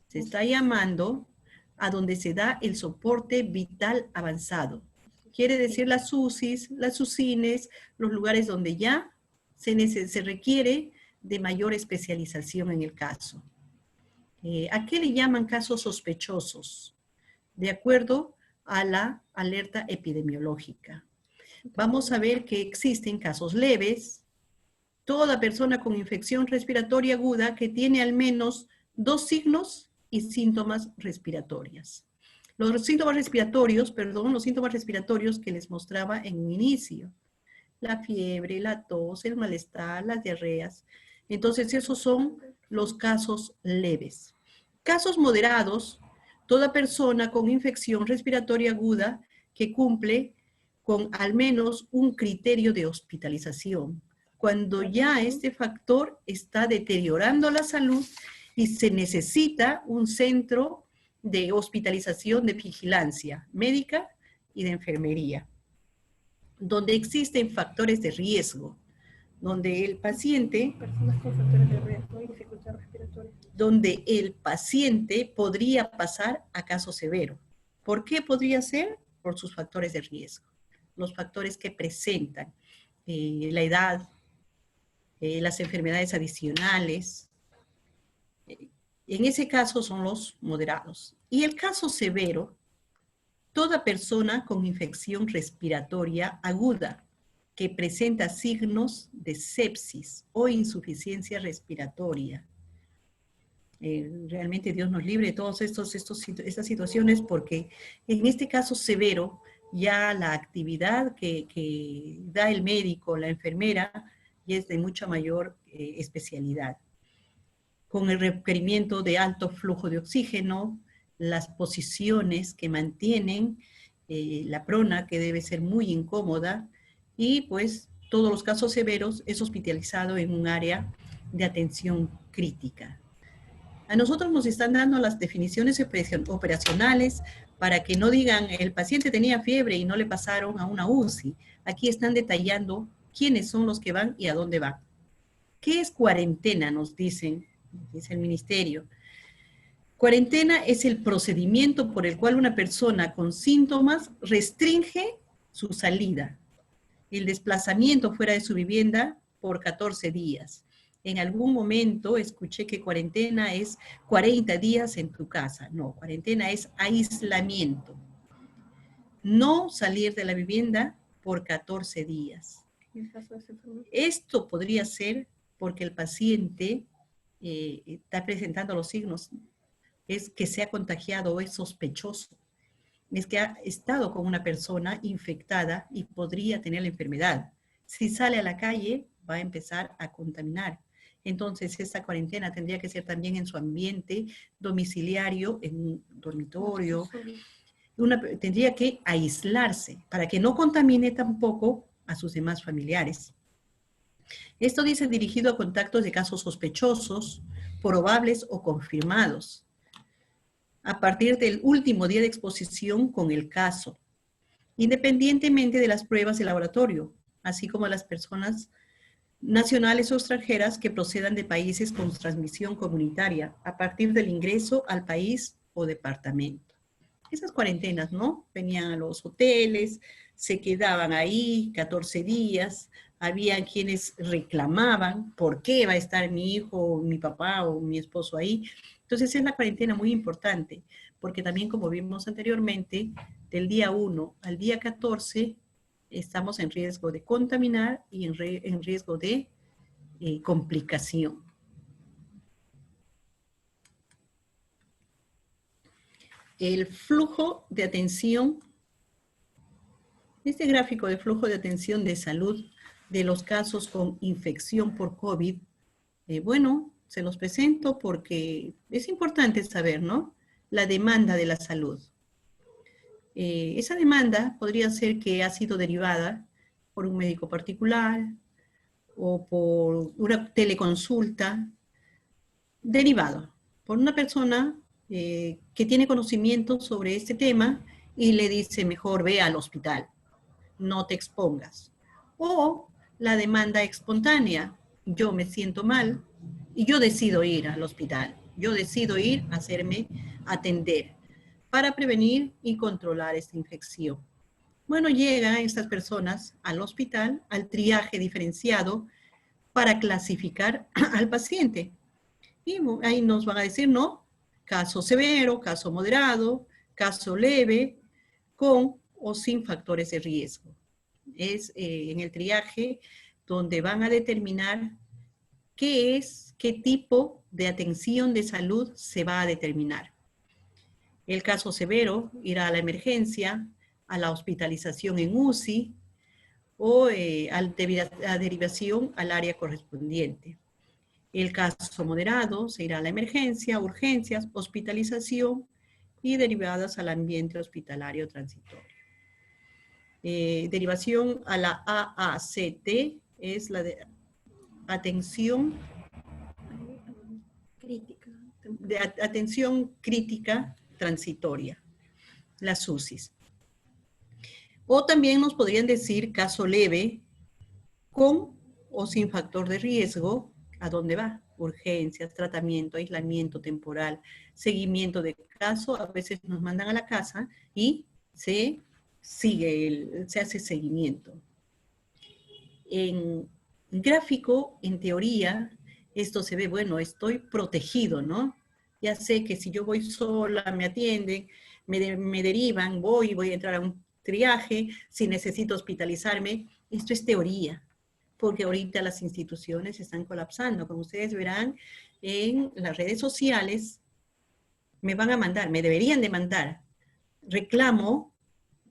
Se está llamando a donde se da el soporte vital avanzado. Quiere decir las UCIs, las UCINES, los lugares donde ya se requiere de mayor especialización en el caso. ¿A qué le llaman casos sospechosos? De acuerdo a la alerta epidemiológica. Vamos a ver que existen casos leves. Toda persona con infección respiratoria aguda que tiene al menos 2 signos y síntomas respiratorias. Los síntomas respiratorios que les mostraba en un inicio. La fiebre, la tos, el malestar, las diarreas. Entonces, esos son los casos leves. Casos moderados, toda persona con infección respiratoria aguda que cumple con al menos un criterio de hospitalización, cuando ya este factor está deteriorando la salud y se necesita un centro de hospitalización de vigilancia médica y de enfermería, donde existen factores de riesgo, donde el paciente, Personas con factores de riesgo y dificultad respiratoria. donde el paciente podría pasar a caso severo. ¿Por qué podría ser? Por sus factores de riesgo. Los factores que presentan la edad, las enfermedades adicionales. En ese caso son los moderados. Y el caso severo, toda persona con infección respiratoria aguda que presenta signos de sepsis o insuficiencia respiratoria. Realmente Dios nos libre de todas estas situaciones, porque en este caso severo ya la actividad que da el médico, la enfermera, ya es de mucha mayor especialidad, con el requerimiento de alto flujo de oxígeno, las posiciones que mantienen, la prona que debe ser muy incómoda, y pues todos los casos severos es hospitalizado en un área de atención crítica. A nosotros nos están dando las definiciones operacionales para que no digan el paciente tenía fiebre y no le pasaron a una UCI. Aquí están detallando quiénes son los que van y a dónde van. ¿Qué es cuarentena? Nos dice el ministerio. Cuarentena es el procedimiento por el cual una persona con síntomas restringe su salida, el desplazamiento fuera de su vivienda por 14 días. En algún momento escuché que cuarentena es 40 días en tu casa. No, cuarentena es aislamiento. No salir de la vivienda por 14 días. Esto podría ser porque el paciente está presentando los signos, es que se ha contagiado o es sospechoso, es que ha estado con una persona infectada y podría tener la enfermedad. Si sale a la calle, va a empezar a contaminar. Entonces, esta cuarentena tendría que ser también en su ambiente domiciliario, en un dormitorio. Tendría que aislarse para que no contamine tampoco a sus demás familiares. Esto dice dirigido a contactos de casos sospechosos, probables o confirmados, a partir del último día de exposición con el caso, independientemente de las pruebas de laboratorio, así como a las personas nacionales o extranjeras que procedan de países con transmisión comunitaria, a partir del ingreso al país o departamento. Esas cuarentenas, ¿no? Venían a los hoteles, se quedaban ahí 14 días, había quienes reclamaban, ¿por qué va a estar mi hijo, mi papá o mi esposo ahí? Entonces es la cuarentena muy importante, porque también como vimos anteriormente, del día 1 al día 14, estamos en riesgo de contaminar y en riesgo de complicación. El flujo de atención, este gráfico de flujo de atención de salud de los casos con infección por COVID, bueno, se los presento porque es importante saber, ¿no? La demanda de la salud. Esa demanda podría ser que ha sido derivada por un médico particular o por una teleconsulta, derivado por una persona que tiene conocimiento sobre este tema y le dice, mejor ve al hospital, no te expongas. O la demanda espontánea, yo me siento mal y yo decido ir al hospital, yo decido ir a hacerme atender para prevenir y controlar esta infección. Bueno, llegan estas personas al hospital, al triaje diferenciado para clasificar al paciente. Y ahí nos van a decir, no, caso severo, caso moderado, caso leve, con o sin factores de riesgo. Es en el triaje donde van a determinar qué tipo de atención de salud se va a determinar. El caso severo irá a la emergencia, a la hospitalización en UCI o a derivación al área correspondiente. El caso moderado se irá a la emergencia, urgencias, hospitalización y derivadas al ambiente hospitalario transitorio. Derivación a la AACT es la de atención crítica transitoria, las UCIs. O también nos podrían decir caso leve con o sin factor de riesgo. ¿A dónde va? Urgencias, tratamiento, aislamiento temporal, seguimiento de caso. A veces nos mandan a la casa y se hace seguimiento. En gráfico, en teoría, esto se ve, bueno, estoy protegido, ¿no? Ya sé que si yo voy sola, me atienden, me derivan, voy a entrar a un triaje, si necesito hospitalizarme. Esto es teoría, porque ahorita las instituciones están colapsando. Como ustedes verán en las redes sociales, me deberían de mandar reclamo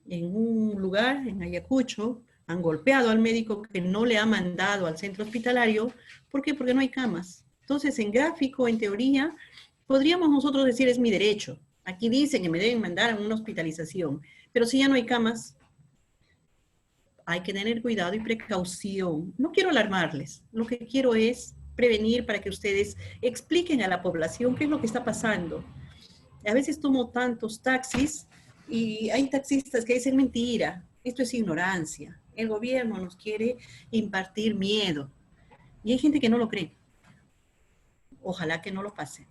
en un lugar, en Ayacucho, han golpeado al médico que no le ha mandado al centro hospitalario. ¿Por qué? Porque no hay camas. Entonces, en gráfico, en teoría, podríamos nosotros decir es mi derecho. Aquí dicen que me deben mandar a una hospitalización, pero si ya no hay camas, hay que tener cuidado y precaución. No quiero alarmarles, lo que quiero es prevenir para que ustedes expliquen a la población qué es lo que está pasando. A veces tomo tantos taxis y hay taxistas que dicen mentira, esto es ignorancia. El gobierno nos quiere impartir miedo y hay gente que no lo cree. Ojalá que no lo pase.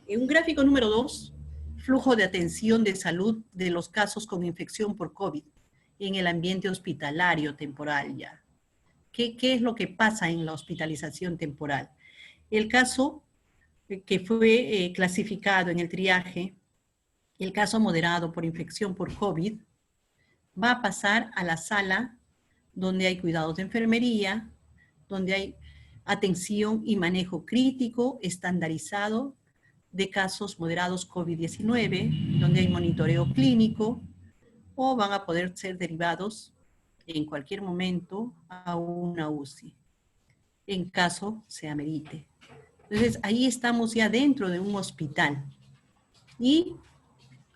En un gráfico número 2, flujo de atención de salud de los casos con infección por COVID en el ambiente hospitalario temporal ya. ¿Qué es lo que pasa en la hospitalización temporal? El caso que fue clasificado en el triaje, el caso moderado por infección por COVID, va a pasar a la sala donde hay cuidados de enfermería, donde hay atención y manejo crítico estandarizado de casos moderados COVID-19, donde hay monitoreo clínico, o van a poder ser derivados en cualquier momento a una UCI, en caso se amerite. Entonces, ahí estamos ya dentro de un hospital. Y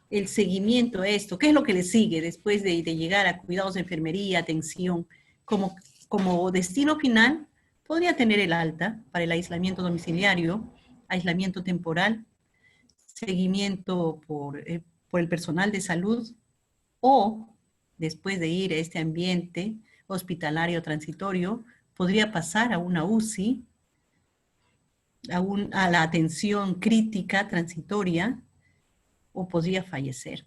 el seguimiento a esto, ¿qué es lo que le sigue después de llegar a cuidados de enfermería, atención? Como destino final, podría tener el alta para el aislamiento domiciliario, aislamiento temporal, seguimiento por el personal de salud, o después de ir a este ambiente hospitalario transitorio, podría pasar a una UCI, a la atención crítica transitoria, o podría fallecer.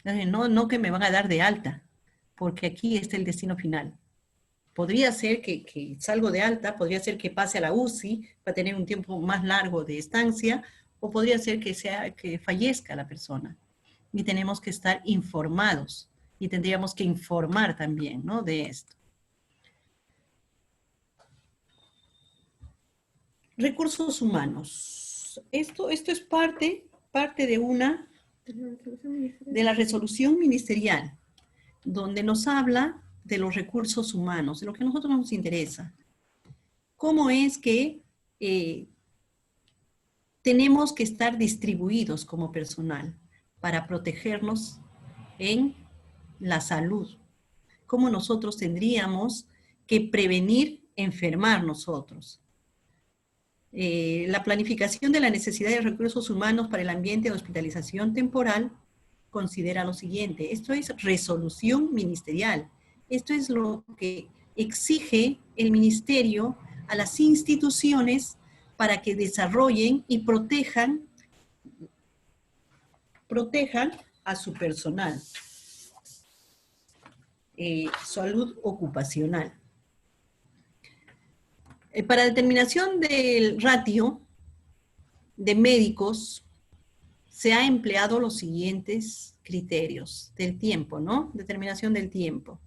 No que me van a dar de alta, porque aquí está el destino final. Podría ser que salgo de alta, podría ser que pase a la UCI para tener un tiempo más largo de estancia, o podría ser que fallezca la persona. Y tenemos que estar informados y tendríamos que informar también, ¿no?, de esto. Recursos humanos. Esto es parte de la resolución ministerial, donde nos habla de los recursos humanos, de lo que a nosotros nos interesa. ¿Cómo es que tenemos que estar distribuidos como personal para protegernos en la salud? cómo nosotros tendríamos que prevenir enfermar nosotros. La planificación de la necesidad de recursos humanos para el ambiente de hospitalización temporal considera lo siguiente. Esto es resolución ministerial. Esto es lo que exige el ministerio a las instituciones para que desarrollen y protejan a su personal. Salud ocupacional. Para determinación del ratio de médicos, se ha empleado los siguientes criterios del tiempo, ¿no? Determinación del tiempo.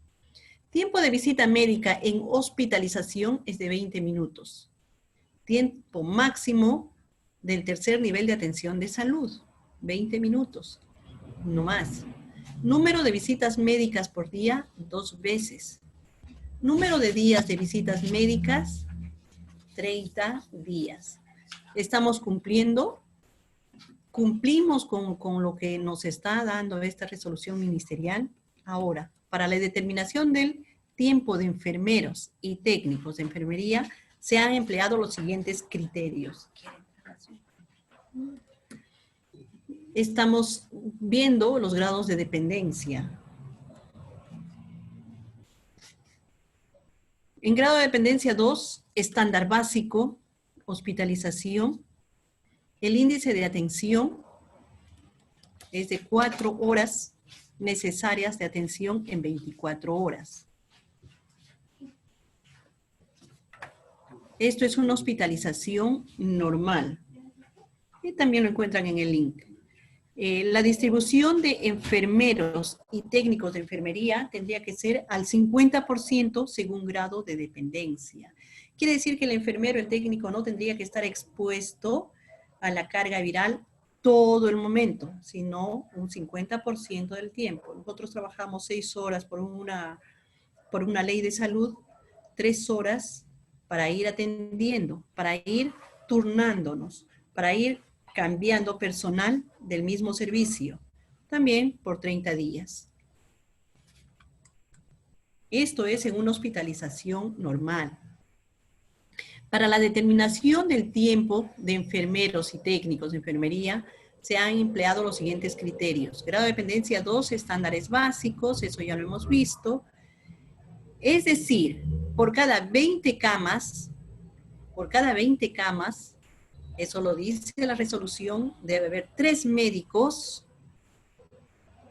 Tiempo de visita médica en hospitalización es de 20 minutos. Tiempo máximo del tercer nivel de atención de salud, 20 minutos, no más. Número de visitas médicas por día, 2 veces. Número de días de visitas médicas, 30 días. Estamos cumplimos con lo que nos está dando esta resolución ministerial. Ahora, para la determinación del tiempo de enfermeros y técnicos de enfermería, se han empleado los siguientes criterios. Estamos viendo los grados de dependencia. En grado de dependencia 2, estándar básico, hospitalización. El índice de atención es de 4 horas necesarias de atención en 24 horas. Esto es una hospitalización normal. Y también lo encuentran en el link. La distribución de enfermeros y técnicos de enfermería tendría que ser al 50% según grado de dependencia. Quiere decir que el enfermero, el técnico, no tendría que estar expuesto a la carga viral todo el momento, sino un 50% del tiempo. Nosotros trabajamos 6 horas por una ley de salud, 3 horas para ir atendiendo, para ir turnándonos, para ir cambiando personal del mismo servicio, también por 30 días. Esto es en una hospitalización normal. Para la determinación del tiempo de enfermeros y técnicos de enfermería, se han empleado los siguientes criterios. Grado de dependencia 2, estándares básicos, eso ya lo hemos visto. Es decir, por cada 20 camas, eso lo dice la resolución, debe haber 3 médicos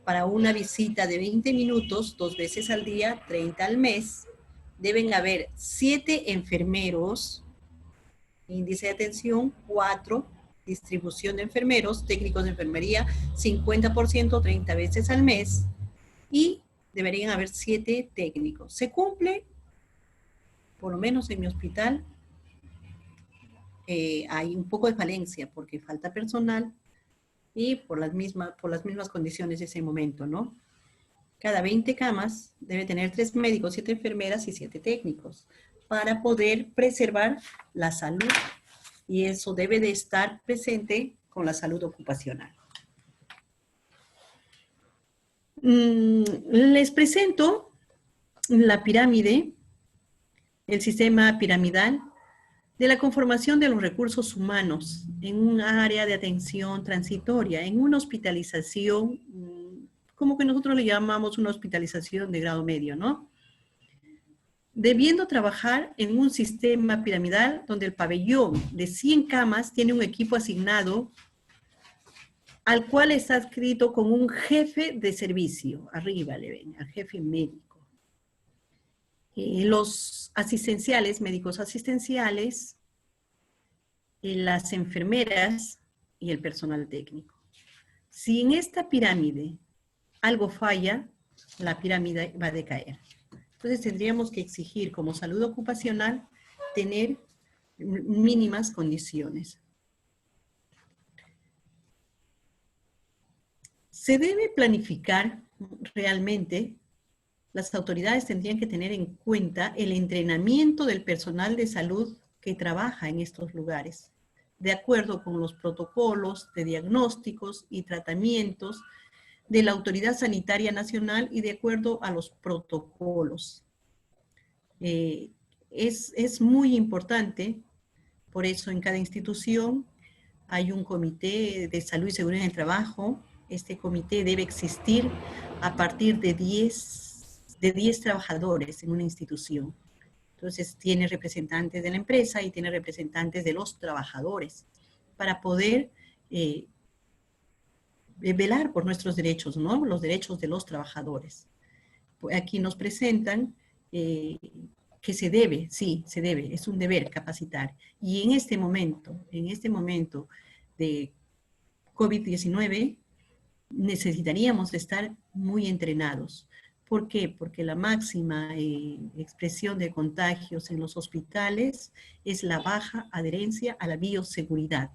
para una visita de 20 minutos, 2 veces al día, 30 al mes. Deben haber 7 enfermeros, índice de atención 4, distribución de enfermeros, técnicos de enfermería 50%, 30 veces al mes. Y deberían haber 7 técnicos. Se cumple, por lo menos en mi hospital, hay un poco de falencia porque falta personal y por las mismas condiciones de ese momento, ¿no? Cada 20 camas debe tener 3 médicos, 7 enfermeras y 7 técnicos para poder preservar la salud, y eso debe de estar presente con la salud ocupacional. Les presento la pirámide, el sistema piramidal de la conformación de los recursos humanos en un área de atención transitoria, en una hospitalización, como que nosotros le llamamos una hospitalización de grado medio, ¿no? Debiendo trabajar en un sistema piramidal donde el pabellón de 100 camas tiene un equipo asignado al cual está adscrito con un jefe de servicio. Arriba le ven, al jefe médico. Los asistenciales, médicos asistenciales, las enfermeras y el personal técnico. Si en esta pirámide algo falla, la pirámide va a decaer. Entonces tendríamos que exigir como salud ocupacional tener mínimas condiciones. Se debe planificar realmente. Las autoridades tendrían que tener en cuenta el entrenamiento del personal de salud que trabaja en estos lugares, de acuerdo con los protocolos de diagnósticos y tratamientos de la Autoridad Sanitaria Nacional y de acuerdo a los protocolos. Es muy importante, por eso en cada institución hay un comité de salud y seguridad en el trabajo. Este comité debe existir a partir de 10 trabajadores en una institución. Entonces tiene representantes de la empresa y tiene representantes de los trabajadores para poder velar por nuestros derechos, ¿no? Los derechos de los trabajadores. Aquí nos presentan que se debe, sí, se debe, es un deber capacitar. Y en este momento de COVID-19, necesitaríamos estar muy entrenados. ¿Por qué? Porque la máxima expresión de contagios en los hospitales es la baja adherencia a la bioseguridad.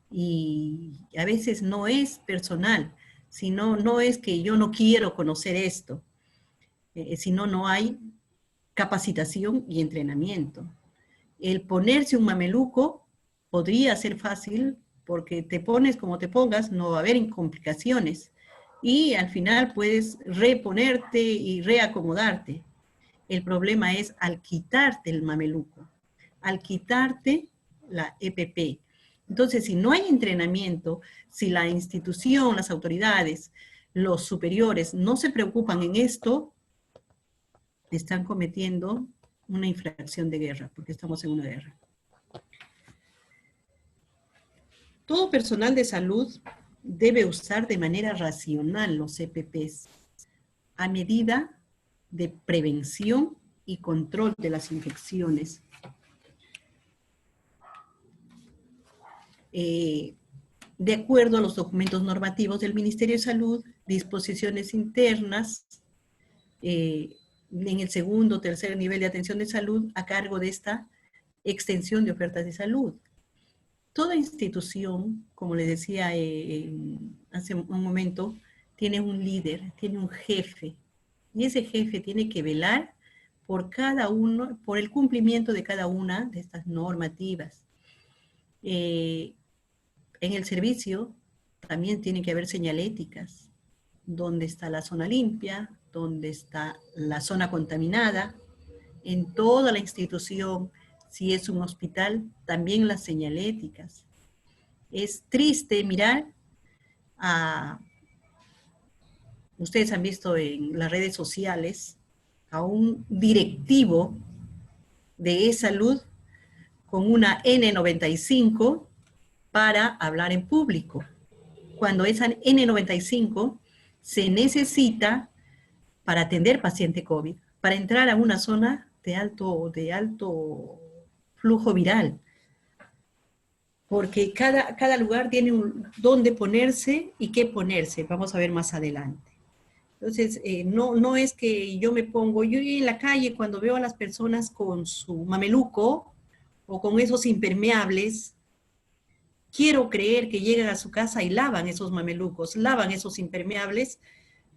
Y a veces no es personal, sino no es que yo no quiero conocer esto, sino no hay capacitación y entrenamiento. El ponerse un mameluco podría ser fácil porque te pones como te pongas, no va a haber complicaciones y al final puedes reponerte y reacomodarte. El problema es al quitarte el mameluco, al quitarte la EPP. Entonces, si no hay entrenamiento, si la institución, las autoridades, los superiores no se preocupan en esto, están cometiendo una infracción de guerra, porque estamos en una guerra. Todo personal de salud debe usar de manera racional los EPPs a medida de prevención y control de las infecciones. De acuerdo a los documentos normativos del Ministerio de Salud, disposiciones internas, en el segundo o tercer nivel de atención de salud a cargo de esta extensión de ofertas de salud. Toda institución, como les decía hace un momento, tiene un líder, tiene un jefe, y ese jefe tiene que velar por cada uno, por el cumplimiento de cada una de estas normativas. En el servicio también tiene que haber señaléticas, dónde está la zona limpia, dónde está la zona contaminada, en toda la institución. Si es un hospital, también las señaléticas. Es triste mirar ustedes han visto en las redes sociales a un directivo de e-salud con una N95 para hablar en público. Cuando esa N95 se necesita para atender paciente COVID, para entrar a una zona de alto flujo viral, porque cada lugar tiene dónde ponerse y qué ponerse, vamos a ver más adelante. Entonces, no es que yo me pongo, yo en la calle cuando veo a las personas con su mameluco o con esos impermeables, quiero creer que llegan a su casa y lavan esos mamelucos, lavan esos impermeables,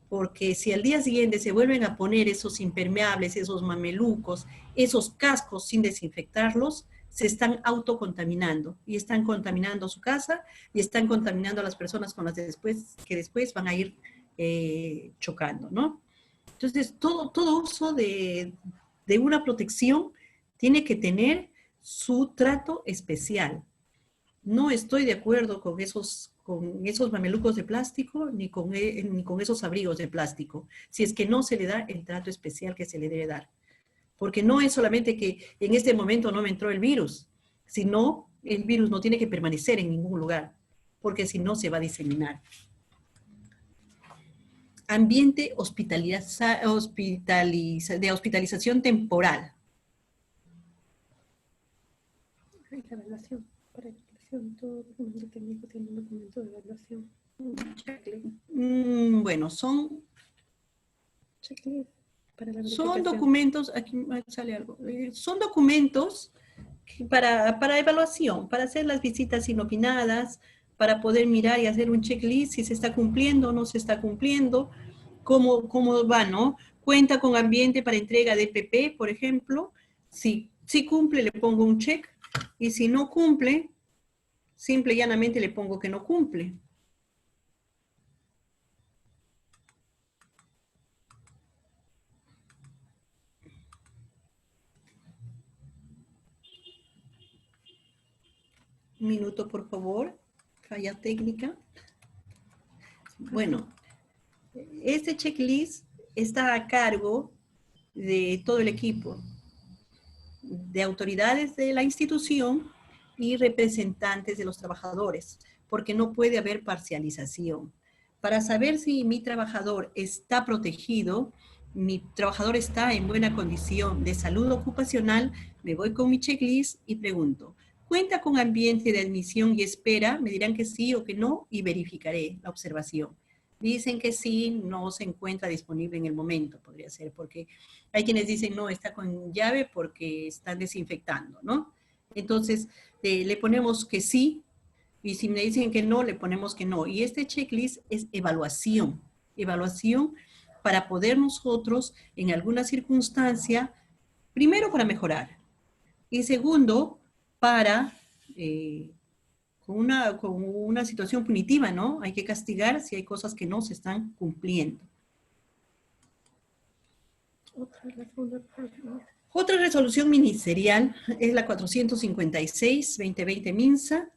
porque si al día siguiente se vuelven a poner esos impermeables, esos mamelucos, esos cascos sin desinfectarlos, se están autocontaminando y están contaminando su casa y están contaminando a las personas con las que después van a ir chocando, ¿no? Entonces, todo uso de una protección tiene que tener su trato especial. No estoy de acuerdo con esos mamelucos de plástico ni con esos abrigos de plástico, si es que no se le da el trato especial que se le debe dar. Porque no es solamente que en este momento no me entró el virus, sino el virus no tiene que permanecer en ningún lugar, porque si no se va a diseminar. Ambiente de hospitalización temporal. La evaluación, para evaluación, todo documento técnico tiene un documento de evaluación. Checklist. Bueno, son para la documentos, aquí sale algo, son documentos para evaluación, para hacer las visitas inopinadas, para poder mirar y hacer un checklist si se está cumpliendo o no se está cumpliendo, cómo va, ¿no? Cuenta con ambiente para entrega de EPP, por ejemplo. Si cumple, le pongo un check, y si no cumple, simple y llanamente le pongo que no cumple. Un minuto, por favor. Falla técnica. Bueno, este checklist está a cargo de todo el equipo, de autoridades de la institución y representantes de los trabajadores, porque no puede haber parcialización. Para saber si mi trabajador está protegido, mi trabajador está en buena condición de salud ocupacional, me voy con mi checklist y pregunto, ¿cuenta con ambiente de admisión y espera? Me dirán que sí o que no y verificaré la observación. Dicen que sí, no se encuentra disponible en el momento, podría ser, porque hay quienes dicen, no, está con llave porque están desinfectando, ¿no? Entonces, le ponemos que sí, y si me dicen que no, le ponemos que no. Y este checklist es evaluación. Evaluación para poder nosotros, en alguna circunstancia, primero para mejorar. Y segundo, para, con una situación punitiva, ¿no? Hay que castigar si hay cosas que no se están cumpliendo. Otra resolución ministerial es la 456-2020 MINSA,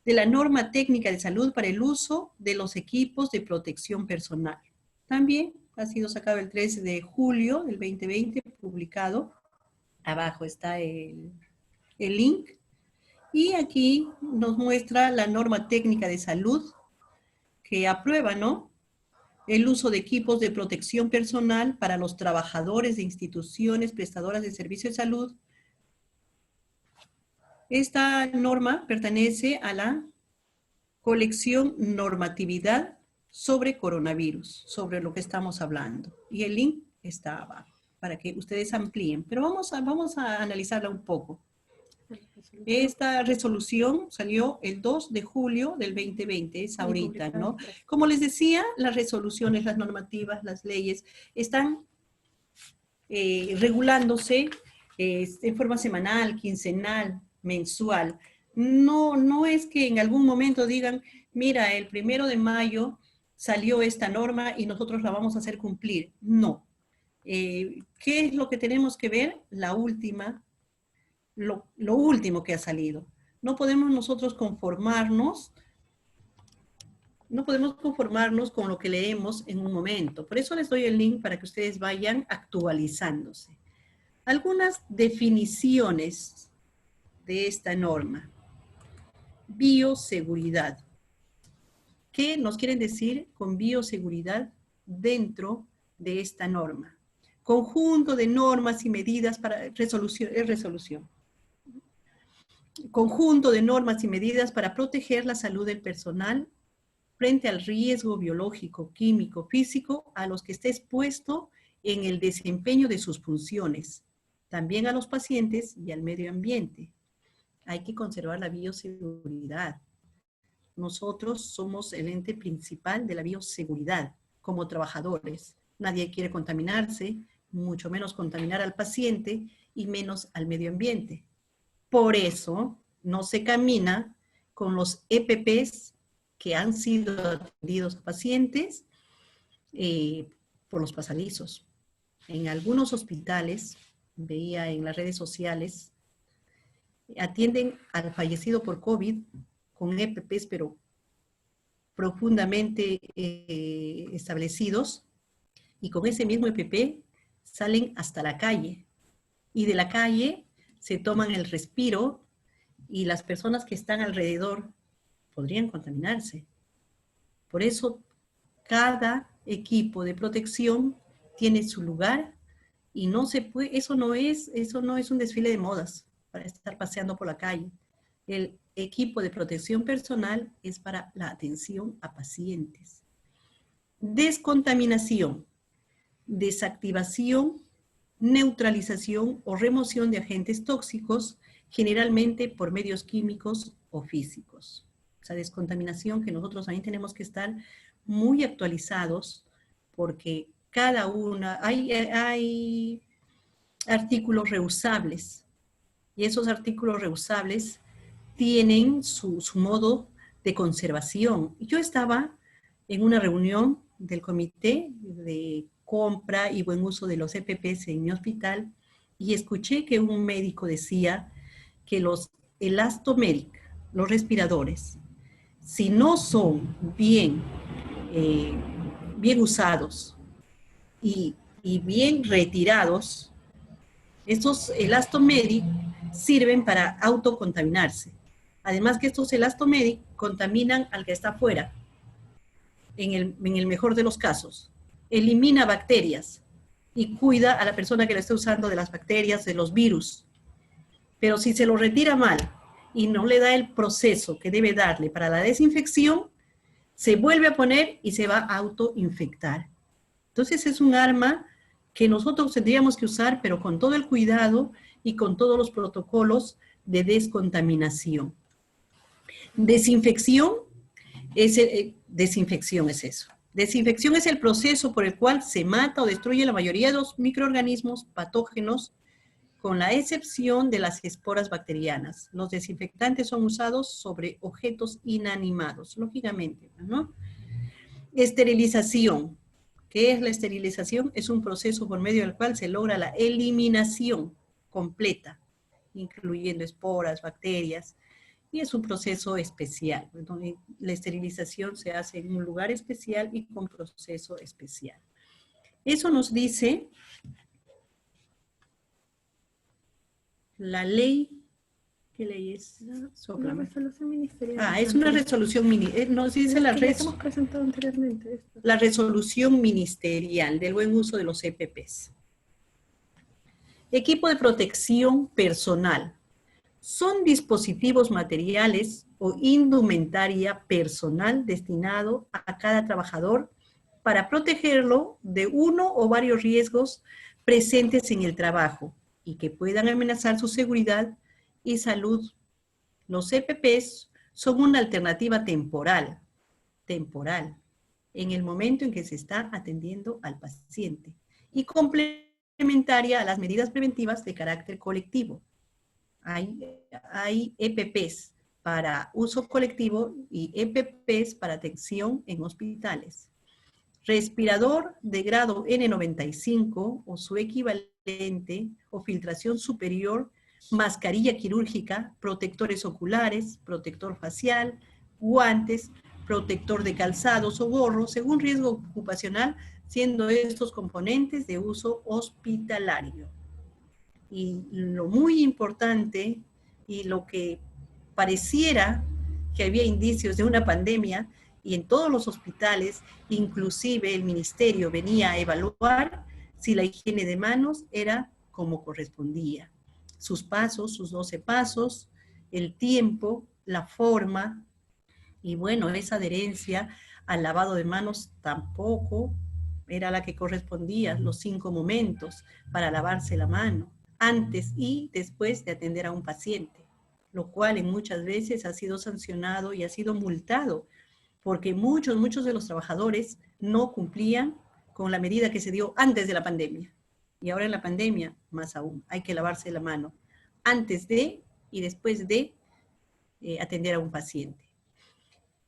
de la norma técnica de salud para el uso de los equipos de protección personal. También ha sido sacado el 13 de julio del 2020, publicado. Abajo está el link. Y aquí nos muestra la norma técnica de salud que aprueba, ¿no?, el uso de equipos de protección personal para los trabajadores de instituciones prestadoras de servicios de salud. Esta norma pertenece a la colección normatividad sobre coronavirus, sobre lo que estamos hablando. Y el link está abajo para que ustedes amplíen. Pero vamos a analizarla un poco. Esta resolución salió el 2 de julio del 2020, es ahorita, ¿no? Como les decía, las resoluciones, las normativas, las leyes están regulándose en forma semanal, quincenal, mensual. No es que en algún momento digan, mira, el 1 de mayo salió esta norma y nosotros la vamos a hacer cumplir. No. ¿Qué es lo que tenemos que ver? La última, lo último que ha salido. No podemos nosotros conformarnos, con lo que leemos en un momento. Por eso les doy el link para que ustedes vayan actualizándose. Algunas definiciones de esta norma. Bioseguridad. ¿Qué nos quieren decir con bioseguridad dentro de esta norma? Conjunto de normas y medidas para resolución. Conjunto de normas y medidas para proteger la salud del personal frente al riesgo biológico, químico, físico a los que esté expuesto en el desempeño de sus funciones, también a los pacientes y al medio ambiente. Hay que conservar la bioseguridad. Nosotros somos el ente principal de la bioseguridad como trabajadores. Nadie quiere contaminarse, mucho menos contaminar al paciente y menos al medio ambiente. Por eso no se camina con los EPPs que han sido atendidos a pacientes por los pasadizos. En algunos hospitales, veía en las redes sociales, atienden al fallecido por COVID con EPPs, pero profundamente establecidos, y con ese mismo EPP salen hasta la calle, y de la calle se toman el respiro, y las personas que están alrededor podrían contaminarse. Por eso, cada equipo de protección tiene su lugar, y no se puede, eso no es un desfile de modas para estar paseando por la calle. El equipo de protección personal es para la atención a pacientes. Descontaminación, desactivación, neutralización o remoción de agentes tóxicos, generalmente por medios químicos o físicos. Esa descontaminación que nosotros también tenemos que estar muy actualizados, porque cada una, hay artículos reusables, y esos artículos reusables tienen su modo de conservación. Yo estaba en una reunión del comité de compra y buen uso de los EPPs en mi hospital, y escuché que un médico decía que los Elastomeric, los respiradores, si no son bien usados y bien retirados, estos elastomedic sirven para autocontaminarse. Además que estos elastomedic contaminan al que está afuera, en el mejor de los casos. Elimina bacterias y cuida a la persona que lo está usando de las bacterias, de los virus. Pero si se lo retira mal y no le da el proceso que debe darle para la desinfección, se vuelve a poner y se va a autoinfectar. Entonces es un arma que nosotros tendríamos que usar, pero con todo el cuidado y con todos los protocolos de descontaminación. Desinfección es eso. Desinfección es el proceso por el cual se mata o destruye la mayoría de los microorganismos patógenos, con la excepción de las esporas bacterianas. Los desinfectantes son usados sobre objetos inanimados, lógicamente, ¿no? Esterilización. ¿Qué es la esterilización? Es un proceso por medio del cual se logra la eliminación completa, incluyendo esporas, bacterias, y es un proceso especial, donde la esterilización se hace en un lugar especial y con proceso especial. Eso nos dice la ley. ¿Qué ley es? Una resolución ministerial. Es una resolución ministerial. Nos dice la que hemos presentado anteriormente. La resolución ministerial del buen uso de los EPPs. Equipo de protección personal. Son dispositivos materiales o indumentaria personal destinado a cada trabajador para protegerlo de uno o varios riesgos presentes en el trabajo y que puedan amenazar su seguridad y salud. Los EPPs son una alternativa temporal, en el momento en que se está atendiendo al paciente y complementaria a las medidas preventivas de carácter colectivo. Hay EPPs para uso colectivo y EPPs para atención en hospitales. Respirador de grado N95 o su equivalente o filtración superior, mascarilla quirúrgica, protectores oculares, protector facial, guantes, protector de calzados o gorros, según riesgo ocupacional, siendo estos componentes de uso hospitalario. Y lo muy importante y lo que pareciera que había indicios de una pandemia, y en todos los hospitales, inclusive el ministerio venía a evaluar si la higiene de manos era como correspondía. Sus pasos, sus 12 pasos, el tiempo, la forma, y bueno, esa adherencia al lavado de manos tampoco era la que correspondía, los 5 momentos para lavarse la mano, antes y después de atender a un paciente, lo cual en muchas veces ha sido sancionado y ha sido multado, porque muchos de los trabajadores no cumplían con la medida que se dio antes de la pandemia. Y ahora en la pandemia, más aún, hay que lavarse la mano antes de y después de atender a un paciente.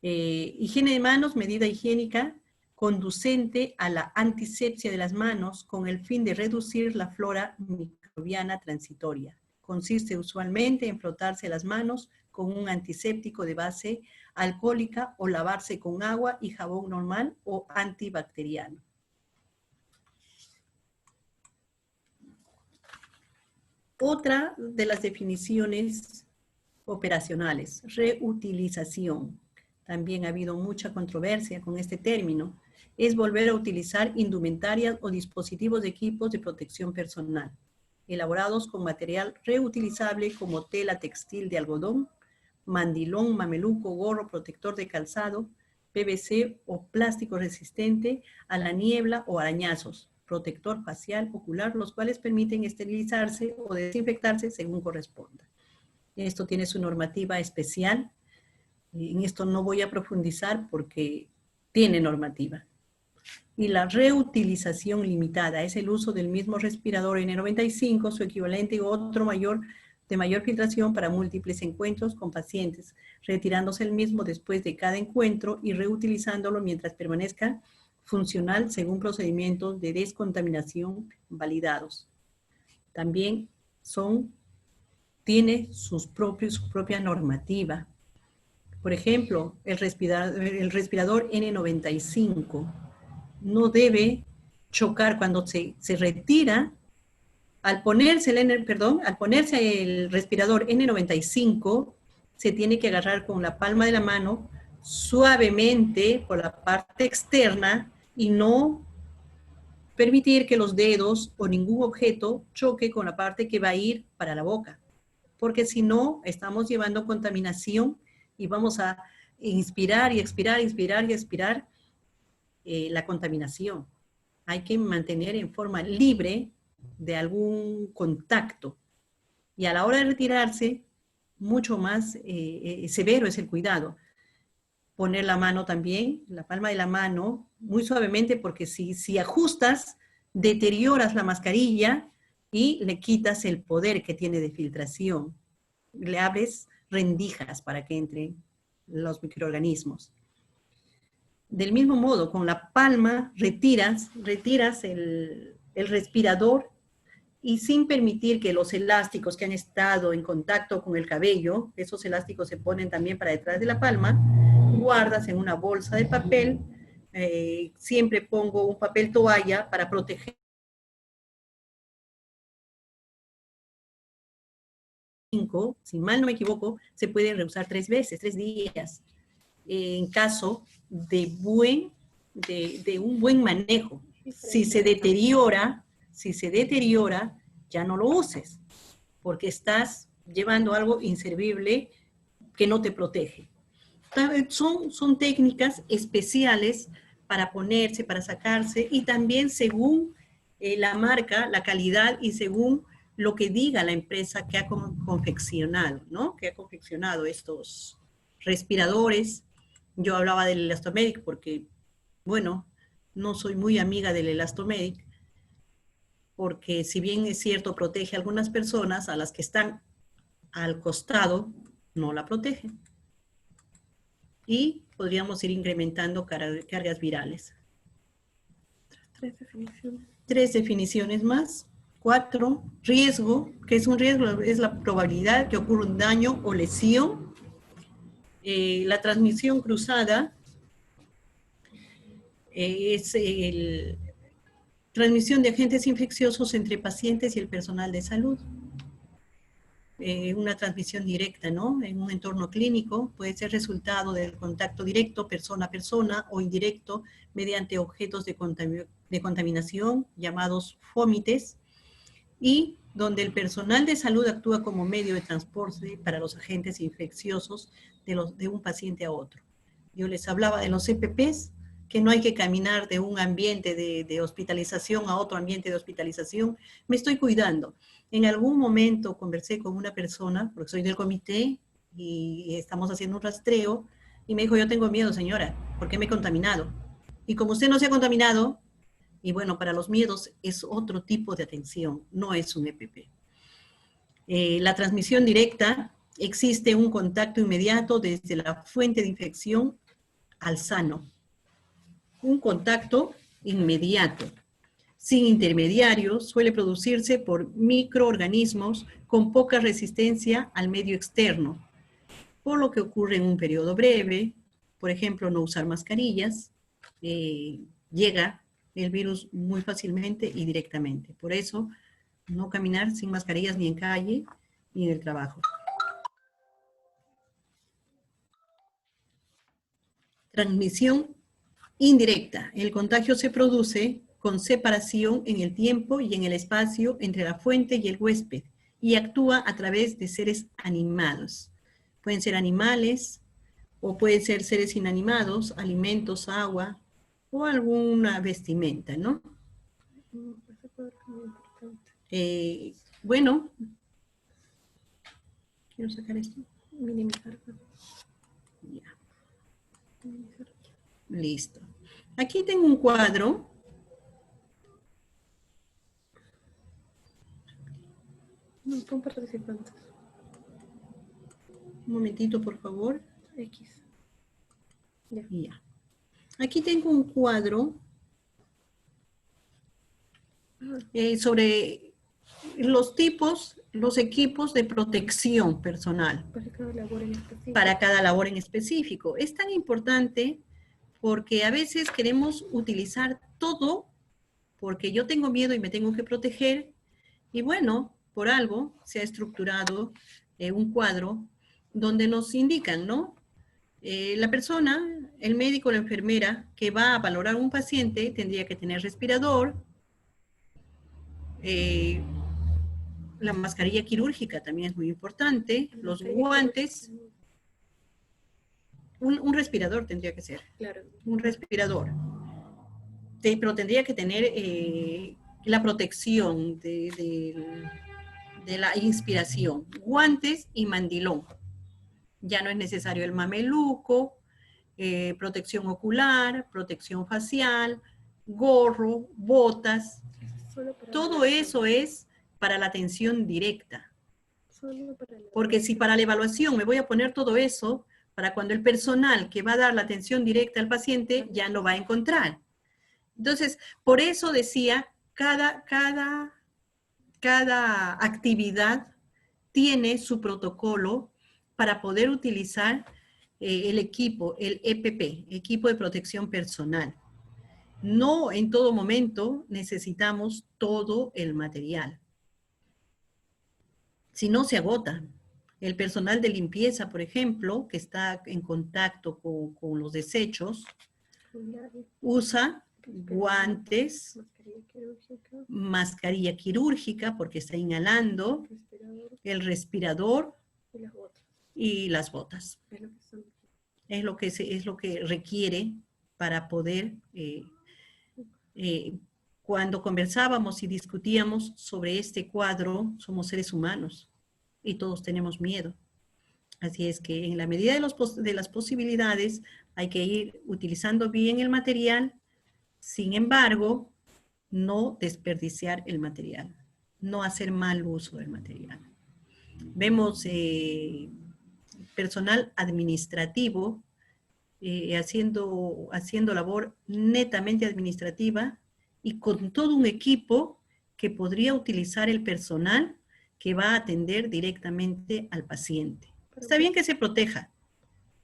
Higiene de manos, medida higiénica conducente a la antisepsia de las manos con el fin de reducir la flora microbiana transitoria. Consiste usualmente en frotarse las manos con un antiséptico de base alcohólica o lavarse con agua y jabón normal o antibacteriano. Otra de las definiciones operacionales, reutilización. También ha habido mucha controversia con este término. Es volver a utilizar indumentarias o dispositivos de equipos de protección personal, elaborados con material reutilizable como tela textil de algodón, mandilón, mameluco, gorro, protector de calzado, PVC o plástico resistente a la niebla o arañazos, protector facial, ocular, los cuales permiten esterilizarse o desinfectarse según corresponda. Esto tiene su normativa especial. En esto no voy a profundizar porque tiene normativa. Y la reutilización limitada es el uso del mismo respirador N95, su equivalente o otro de mayor filtración para múltiples encuentros con pacientes, retirándose el mismo después de cada encuentro y reutilizándolo mientras permanezca funcional según procedimientos de descontaminación validados. También tiene su propia normativa. Por ejemplo, el respirador N95 no debe chocar cuando se retira. Al ponerse el respirador N95, se tiene que agarrar con la palma de la mano suavemente por la parte externa y no permitir que los dedos o ningún objeto choque con la parte que va a ir para la boca, porque si no, estamos llevando contaminación y vamos a inspirar y expirar, inspirar y expirar la contaminación. Hay que mantener en forma libre de algún contacto. Y a la hora de retirarse, mucho más severo es el cuidado. Poner la mano también, la palma de la mano, muy suavemente, porque si ajustas, deterioras la mascarilla y le quitas el poder que tiene de filtración. Le abres rendijas para que entren los microorganismos. Del mismo modo, con la palma retiras el respirador y sin permitir que los elásticos que han estado en contacto con el cabello, esos elásticos se ponen también para detrás de la palma, guardas en una bolsa de papel, siempre pongo un papel toalla para proteger. Si mal no me equivoco, se puede reusar 3 veces, 3 días, en caso de un buen manejo. Si se deteriora, ya no lo uses, porque estás llevando algo inservible que no te protege. Son técnicas especiales para ponerse, para sacarse, y también según la marca, la calidad y según lo que diga la empresa que ha confeccionado, ¿no? Que ha confeccionado estos respiradores. Yo hablaba del Elastomedic porque, bueno, no soy muy amiga del Elastomedic, porque si bien es cierto, protege a algunas personas, a las que están al costado, no la protege. Y podríamos ir incrementando cargas virales. 3 definiciones. 3 definiciones más. 4, riesgo, que es un riesgo, es la probabilidad que ocurra un daño o lesión. La transmisión cruzada es transmisión de agentes infecciosos entre pacientes y el personal de salud. Una transmisión directa, ¿no? En un entorno clínico puede ser resultado del contacto directo, persona a persona, o indirecto, mediante objetos de contaminación, llamados fómites, y donde el personal de salud actúa como medio de transporte para los agentes infecciosos de un paciente a otro. Yo les hablaba de los EPPs, que no hay que caminar de un ambiente de hospitalización a otro ambiente de hospitalización. Me estoy cuidando. En algún momento conversé con una persona, porque soy del comité, y estamos haciendo un rastreo, y me dijo, yo tengo miedo, señora, porque me he contaminado. Y como usted no se ha contaminado, y bueno, para los miedos es otro tipo de atención, no es un EPP. La transmisión directa, existe un contacto inmediato desde la fuente de infección al sano. Un contacto inmediato, sin intermediarios, suele producirse por microorganismos con poca resistencia al medio externo, por lo que ocurre en un periodo breve. Por ejemplo, no usar mascarillas, llega el virus muy fácilmente y directamente. Por eso, no caminar sin mascarillas ni en calle ni en el trabajo. Transmisión indirecta. El contagio se produce con separación en el tiempo y en el espacio entre la fuente y el huésped y actúa a través de seres animados. Pueden ser animales o pueden ser seres inanimados, alimentos, agua o alguna vestimenta, ¿no? Bueno, quiero sacar esto. Minimizar. Ya. Listo. Aquí tengo un cuadro. No, con participantes. Un momentito, por favor. X. Ya. Aquí tengo un cuadro sobre los tipos los equipos de protección personal. Para cada labor en específico. Para cada labor en específico. Es tan importante porque a veces queremos utilizar todo porque yo tengo miedo y me tengo que proteger. Y bueno, por algo se ha estructurado un cuadro donde nos indican, ¿no? La persona, el médico o la enfermera que va a valorar a un paciente tendría que tener respirador, la mascarilla quirúrgica también es muy importante, los guantes, un respirador tendría que ser, claro, un respirador, pero tendría que tener la protección de la inspiración, guantes y mandilón. Ya no es necesario el mameluco, protección ocular, protección facial, gorro, botas. Todo eso es para la atención directa. Porque si para la evaluación me voy a poner todo eso, para cuando el personal que va a dar la atención directa al paciente ya no va a encontrar. Entonces, por eso decía, cada actividad tiene su protocolo para poder utilizar el equipo, el EPP, equipo de protección personal. No en todo momento necesitamos todo el material. Si no, se agota. El personal de limpieza, por ejemplo, que está en contacto con los desechos, usa guantes, mascarilla quirúrgica porque está inhalando, el respirador y las botas. Es lo que requiere para poder, cuando conversábamos y discutíamos sobre este cuadro, somos seres humanos y todos tenemos miedo. Así es que en la medida de las posibilidades hay que ir utilizando bien el material, sin embargo, no desperdiciar el material, no hacer mal uso del material. Vemos personal administrativo haciendo labor netamente administrativa y con todo un equipo que podría utilizar el personal que va a atender directamente al paciente. Está bien que se proteja,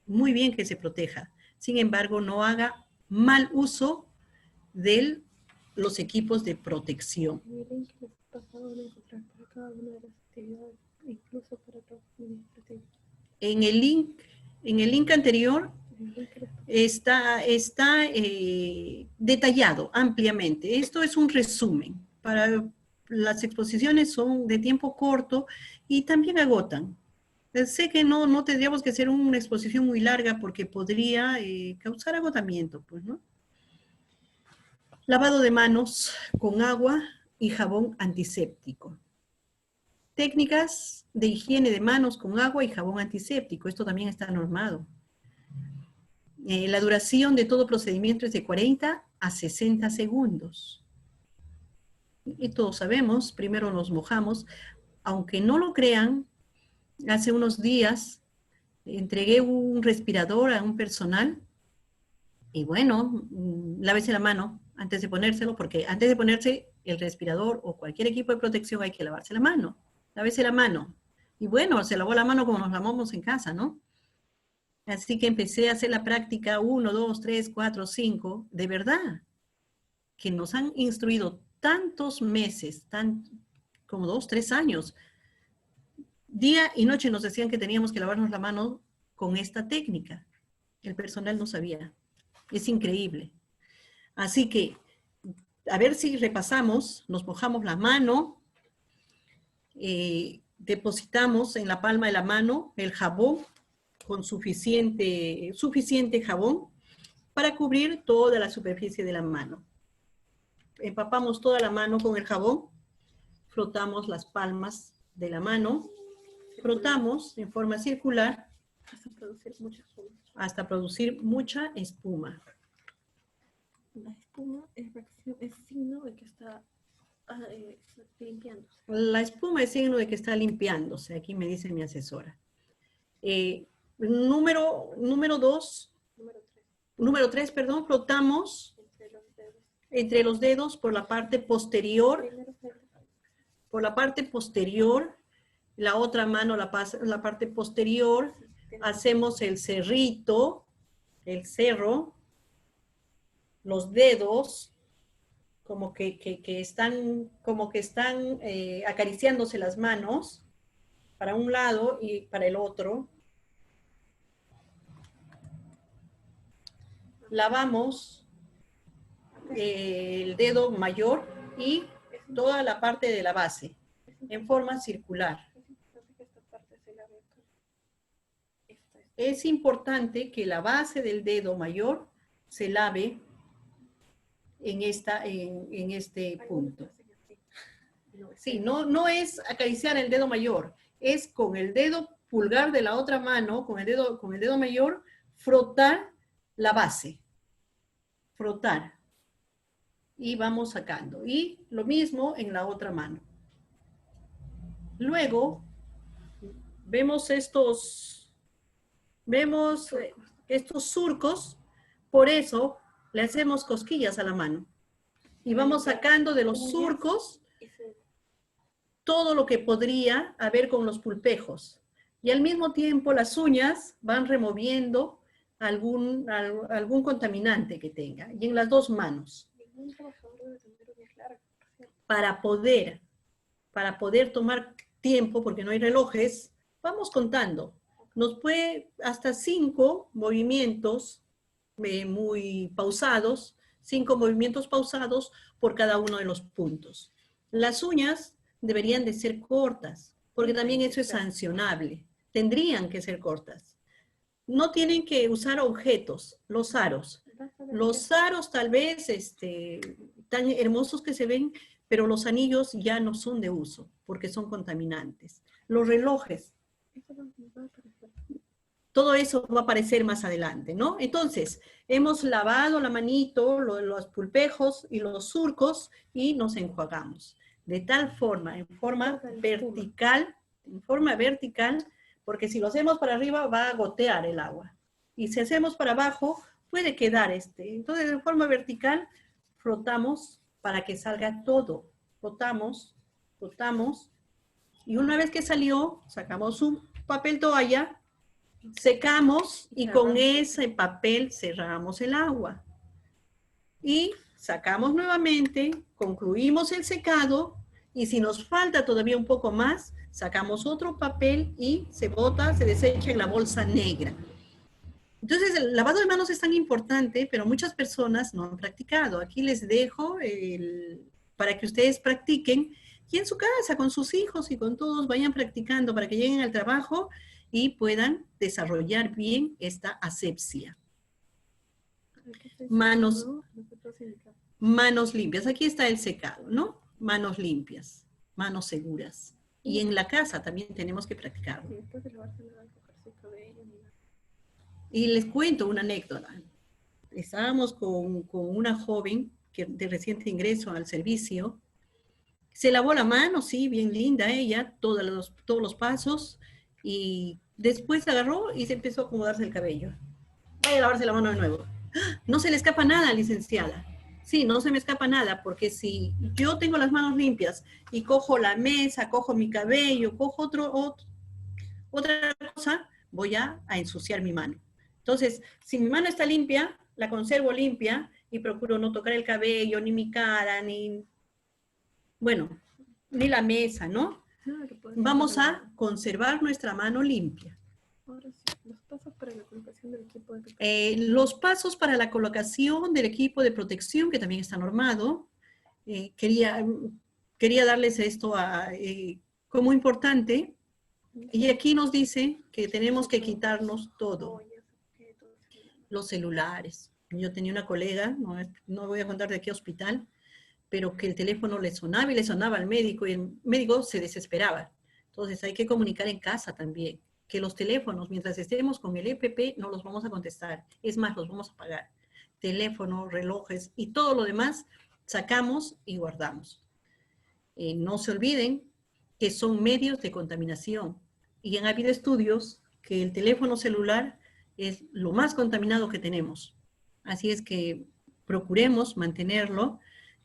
muy bien que se proteja. Sin embargo, no haga mal uso de los equipos de protección. En el link anterior está detallado ampliamente. Esto es un resumen. Las exposiciones son de tiempo corto y también agotan. Sé que no tendríamos que hacer una exposición muy larga porque podría causar agotamiento, pues, ¿no? Lavado de manos con agua y jabón antiséptico. Técnicas de higiene de manos con agua y jabón antiséptico. Esto también está normado. La duración de todo procedimiento es de 40 a 60 segundos. Y todos sabemos, primero nos mojamos. Aunque no lo crean, hace unos días entregué un respirador a un personal y bueno, lávese la mano antes de ponérselo, porque antes de ponerse el respirador o cualquier equipo de protección hay que lavarse la mano. Lávese la mano. Y bueno, se lavó la mano como nos lavamos en casa, ¿no? Así que empecé a hacer la práctica 1, 2, 3, 4, 5, de verdad, que nos han instruido tantos meses, como 2, 3 años. Día y noche nos decían que teníamos que lavarnos la mano con esta técnica. El personal no sabía. Es increíble. Así que, a ver si repasamos, nos mojamos la mano, depositamos en la palma de la mano el jabón con suficiente jabón para cubrir toda la superficie de la mano. Empapamos toda la mano con el jabón, frotamos las palmas de la mano, frotamos en forma circular hasta producir mucha espuma. La espuma es signo de que está limpiándose. La espuma es signo de que está limpiándose, aquí me dice mi asesora. Número 3, perdón, frotamos entre los dedos por la parte posterior la otra mano la parte posterior, hacemos el cerrito, el cerro, los dedos, como que están acariciándose las manos para un lado y para el otro. Lavamos el dedo mayor y toda la parte de la base en forma circular. Es importante que la base del dedo mayor se lave en este punto. Sí, no es acariciar el dedo mayor, es con el dedo pulgar de la otra mano, con el dedo mayor, frotar la base. Frotar. Y vamos sacando. Y lo mismo en la otra mano. Luego, vemos estos surcos, por eso le hacemos cosquillas a la mano. Y vamos sacando de los surcos todo lo que podría haber con los pulpejos. Y al mismo tiempo las uñas van removiendo algún contaminante que tenga. Y en las dos manos. Para poder tomar tiempo, porque no hay relojes, vamos contando. Nos puede hasta 5 movimientos muy pausados, 5 movimientos pausados por cada uno de los puntos. Las uñas deberían de ser cortas, porque también eso es sancionable. Tendrían que ser cortas. No tienen que usar objetos, los aros. Los aros tal vez tan hermosos que se ven, pero los anillos ya no son de uso, porque son contaminantes. Los relojes, todo eso va a aparecer más adelante, ¿no? Entonces, hemos lavado la manito, los pulpejos y los surcos y nos enjuagamos. De tal forma, en forma vertical, porque si lo hacemos para arriba va a gotear el agua. Y si hacemos para abajo, puede quedar Entonces, en forma vertical, frotamos para que salga todo. Frotamos, y una vez que salió, sacamos un papel toalla, secamos y con ese papel cerramos el agua. Y sacamos nuevamente, concluimos el secado, y si nos falta todavía un poco más, sacamos otro papel y se bota, se desecha en la bolsa negra. Entonces, el lavado de manos es tan importante, pero muchas personas no han practicado. Aquí les dejo para que ustedes practiquen, y en su casa, con sus hijos y con todos, vayan practicando para que lleguen al trabajo y puedan desarrollar bien esta asepsia. Manos limpias. Aquí está el secado, ¿no? Manos limpias, manos seguras. Y en la casa también tenemos que practicarlo. Y les cuento una anécdota. Estábamos con una joven que de reciente ingreso al servicio. Se lavó la mano, sí, bien linda ella, todos los pasos, y después agarró y se empezó a acomodarse el cabello. Vaya a lavarse la mano de nuevo. No se le escapa nada, licenciada. Sí, no se me escapa nada, porque si yo tengo las manos limpias y cojo la mesa, cojo mi cabello, cojo otra cosa, voy a ensuciar mi mano. Entonces, si mi mano está limpia, la conservo limpia y procuro no tocar el cabello, ni mi cara, ni la mesa, ¿no? Vamos a conservar nuestra mano limpia. Ahora sí, los pasos para la colocación del equipo de protección. Los pasos para la colocación del equipo de protección, que también está normado. Quería darles esto como importante. Y aquí nos dice que tenemos que quitarnos todo. Los celulares. Yo tenía una colega, no voy a contar de qué hospital, pero que el teléfono le sonaba y le sonaba al médico y el médico se desesperaba. Entonces hay que comunicar en casa también, que los teléfonos, mientras estemos con el EPP, no los vamos a contestar. Es más, los vamos a apagar. Teléfono, relojes y todo lo demás sacamos y guardamos. No se olviden que son medios de contaminación. Y han habido estudios que el teléfono celular es lo más contaminado que tenemos. Así es que procuremos mantenerlo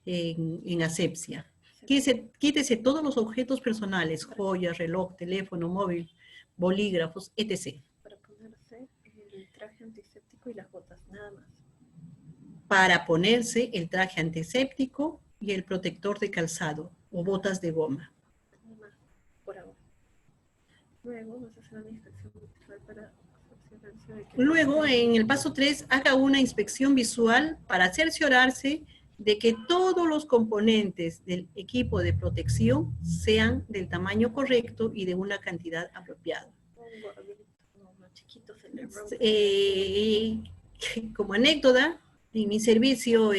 en asepsia. Quítese todos los objetos personales, joyas, reloj, teléfono, móvil, bolígrafos, etc. Para ponerse el traje antiséptico y las botas, nada más. Para ponerse el traje antiséptico y el protector de calzado o botas de goma. Nada más, por ahora. Luego vas a hacer una inspección visual para cerciorarse de que... Luego, en el paso 3, haga una inspección visual para cerciorarse de que todos los componentes del equipo de protección sean del tamaño correcto y de una cantidad apropiada. Como anécdota, en mi servicio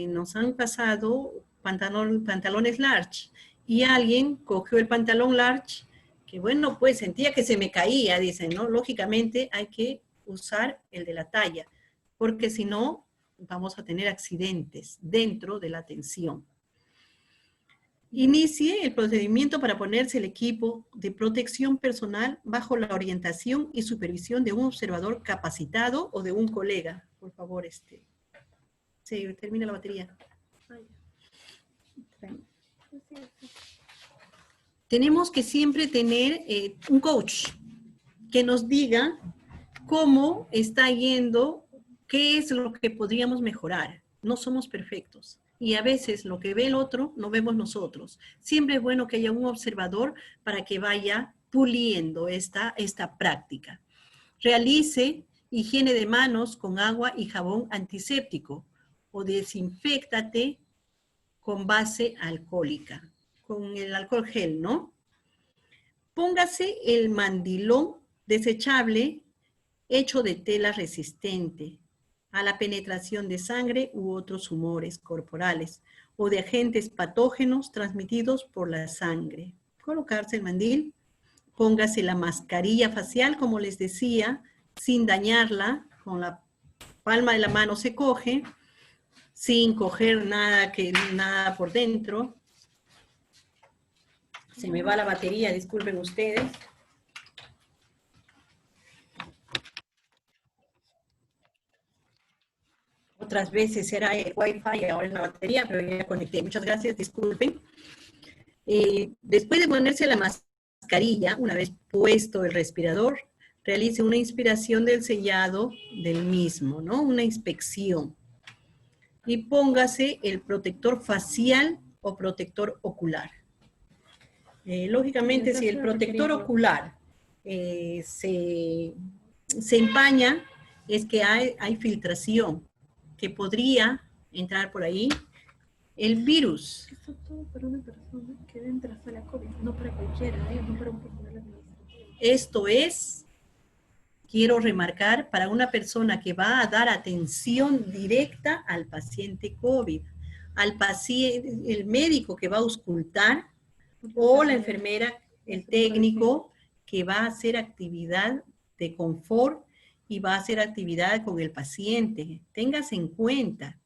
nos han pasado pantalones large y alguien cogió el pantalón large que bueno, pues sentía que se me caía, dicen, ¿no? Lógicamente hay que usar el de la talla, porque si no, vamos a tener accidentes dentro de la atención. Inicie el procedimiento para ponerse el equipo de protección personal bajo la orientación y supervisión de un observador capacitado o de un colega. Por favor, se termina la batería. Tenemos que siempre tener un coach que nos diga cómo está yendo, qué es lo que podríamos mejorar. No somos perfectos. Y a veces lo que ve el otro, no vemos nosotros. Siempre es bueno que haya un observador para que vaya puliendo esta práctica. Realice higiene de manos con agua y jabón antiséptico o desinféctate con base alcohólica, con el alcohol gel, ¿no? Póngase el mandilón desechable hecho de tela resistente a la penetración de sangre u otros humores corporales o de agentes patógenos transmitidos por la sangre. Colocarse el mandil, póngase la mascarilla facial, como les decía, sin dañarla, con la palma de la mano se coge, sin coger nada por dentro. Se me va la batería, disculpen ustedes. Otras veces era el Wi-Fi, ahora es la batería, pero ya conecté. Muchas gracias, disculpen. Después de ponerse la mascarilla, una vez puesto el respirador, realice una inspiración del sellado del mismo, ¿no? Una inspección. Y póngase el protector facial o protector ocular. Lógicamente, si el protector ocular se empaña, es que hay filtración, que podría entrar por ahí el virus. Esto es todo para una persona que entra a la COVID, no para cualquiera, no para un personal administrativo. Esto es, quiero remarcar, para una persona que va a dar atención directa al paciente COVID, al paciente, el médico que va a auscultar, o la enfermera, el técnico que va a hacer actividad de confort y va a hacer actividad con el paciente. Téngase en cuenta.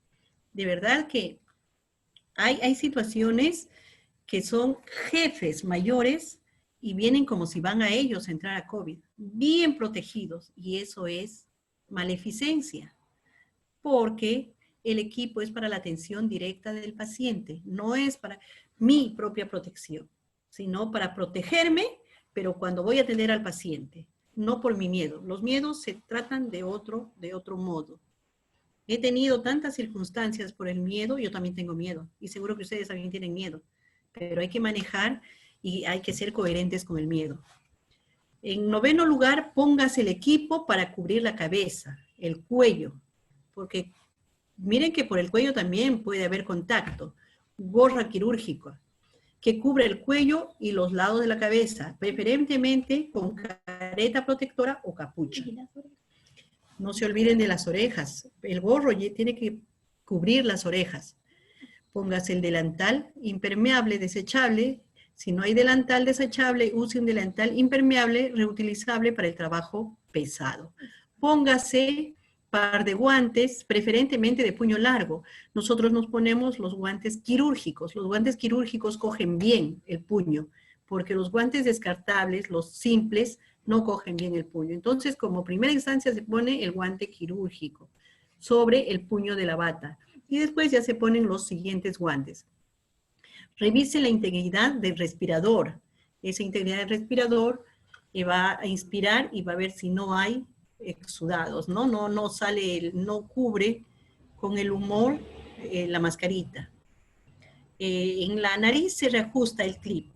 De verdad que hay situaciones que son jefes mayores y vienen como si van a ellos a entrar a COVID, bien protegidos, y eso es maleficencia, porque el equipo es para la atención directa del paciente, no es para mi propia protección, sino para protegerme, pero cuando voy a atender al paciente, no por mi miedo. Los miedos se tratan de otro modo. He tenido tantas circunstancias por el miedo, yo también tengo miedo, y seguro que ustedes también tienen miedo, pero hay que manejar y hay que ser coherentes con el miedo. En noveno lugar, póngase el equipo para cubrir la cabeza, el cuello, porque miren que por el cuello también puede haber contacto. Gorra quirúrgica, que cubre el cuello y los lados de la cabeza, preferentemente con careta protectora o capucha. No se olviden de las orejas. El gorro tiene que cubrir las orejas. Póngase el delantal impermeable desechable. Si no hay delantal desechable, use un delantal impermeable reutilizable para el trabajo pesado. Póngase par de guantes, preferentemente de puño largo. Nosotros nos ponemos los guantes quirúrgicos. Los guantes quirúrgicos cogen bien el puño, porque los guantes descartables, los simples, no cogen bien el puño. Entonces, como primera instancia se pone el guante quirúrgico sobre el puño de la bata. Y después ya se ponen los siguientes guantes. Revise la integridad del respirador. Esa integridad del respirador va a inspirar y va a ver si no hay exudados, ¿no? No sale, no cubre con el humor la mascarita. En la nariz se reajusta el clip.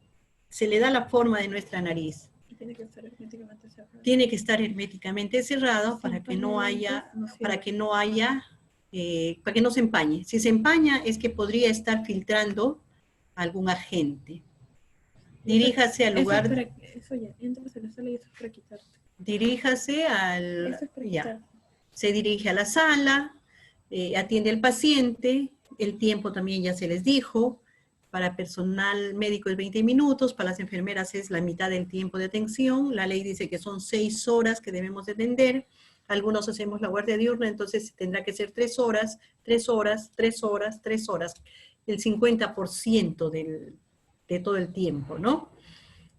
Se le da la forma de nuestra nariz. Y tiene que estar herméticamente cerrado. Tiene que estar herméticamente cerrado para que no haya, para que no se empañe. Si se empaña es que podría estar filtrando algún agente. Diríjase al lugar. Eso ya, entras en la sala y eso es para quitarte. Diríjase al. Eso es para Ya. quitarte. Se dirige a la sala, atiende al paciente, el tiempo también ya se les dijo. Para personal médico es 20 minutos, para las enfermeras es la mitad del tiempo de atención. La ley dice que son 6 horas que debemos de atender. Algunos hacemos la guardia diurna, entonces tendrá que ser 3 horas, 3 horas, 3 horas, 3 horas. El 50% de todo el tiempo, ¿no?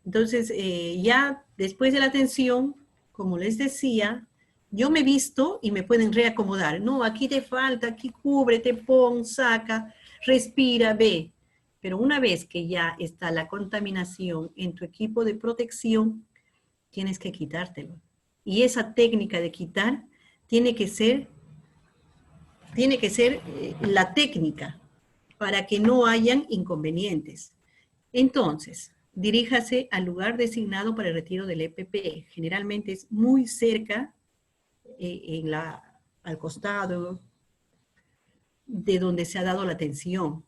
Entonces, ya después de la atención, como les decía, yo me visto y me pueden reacomodar. No, aquí te falta, aquí cúbrete, pon, saca, respira, ve. Pero una vez que ya está la contaminación en tu equipo de protección, tienes que quitártelo. Y esa técnica de quitar tiene que ser la técnica para que no hayan inconvenientes. Entonces, diríjase al lugar designado para el retiro del EPP. Generalmente es muy cerca, al costado de donde se ha dado la atención.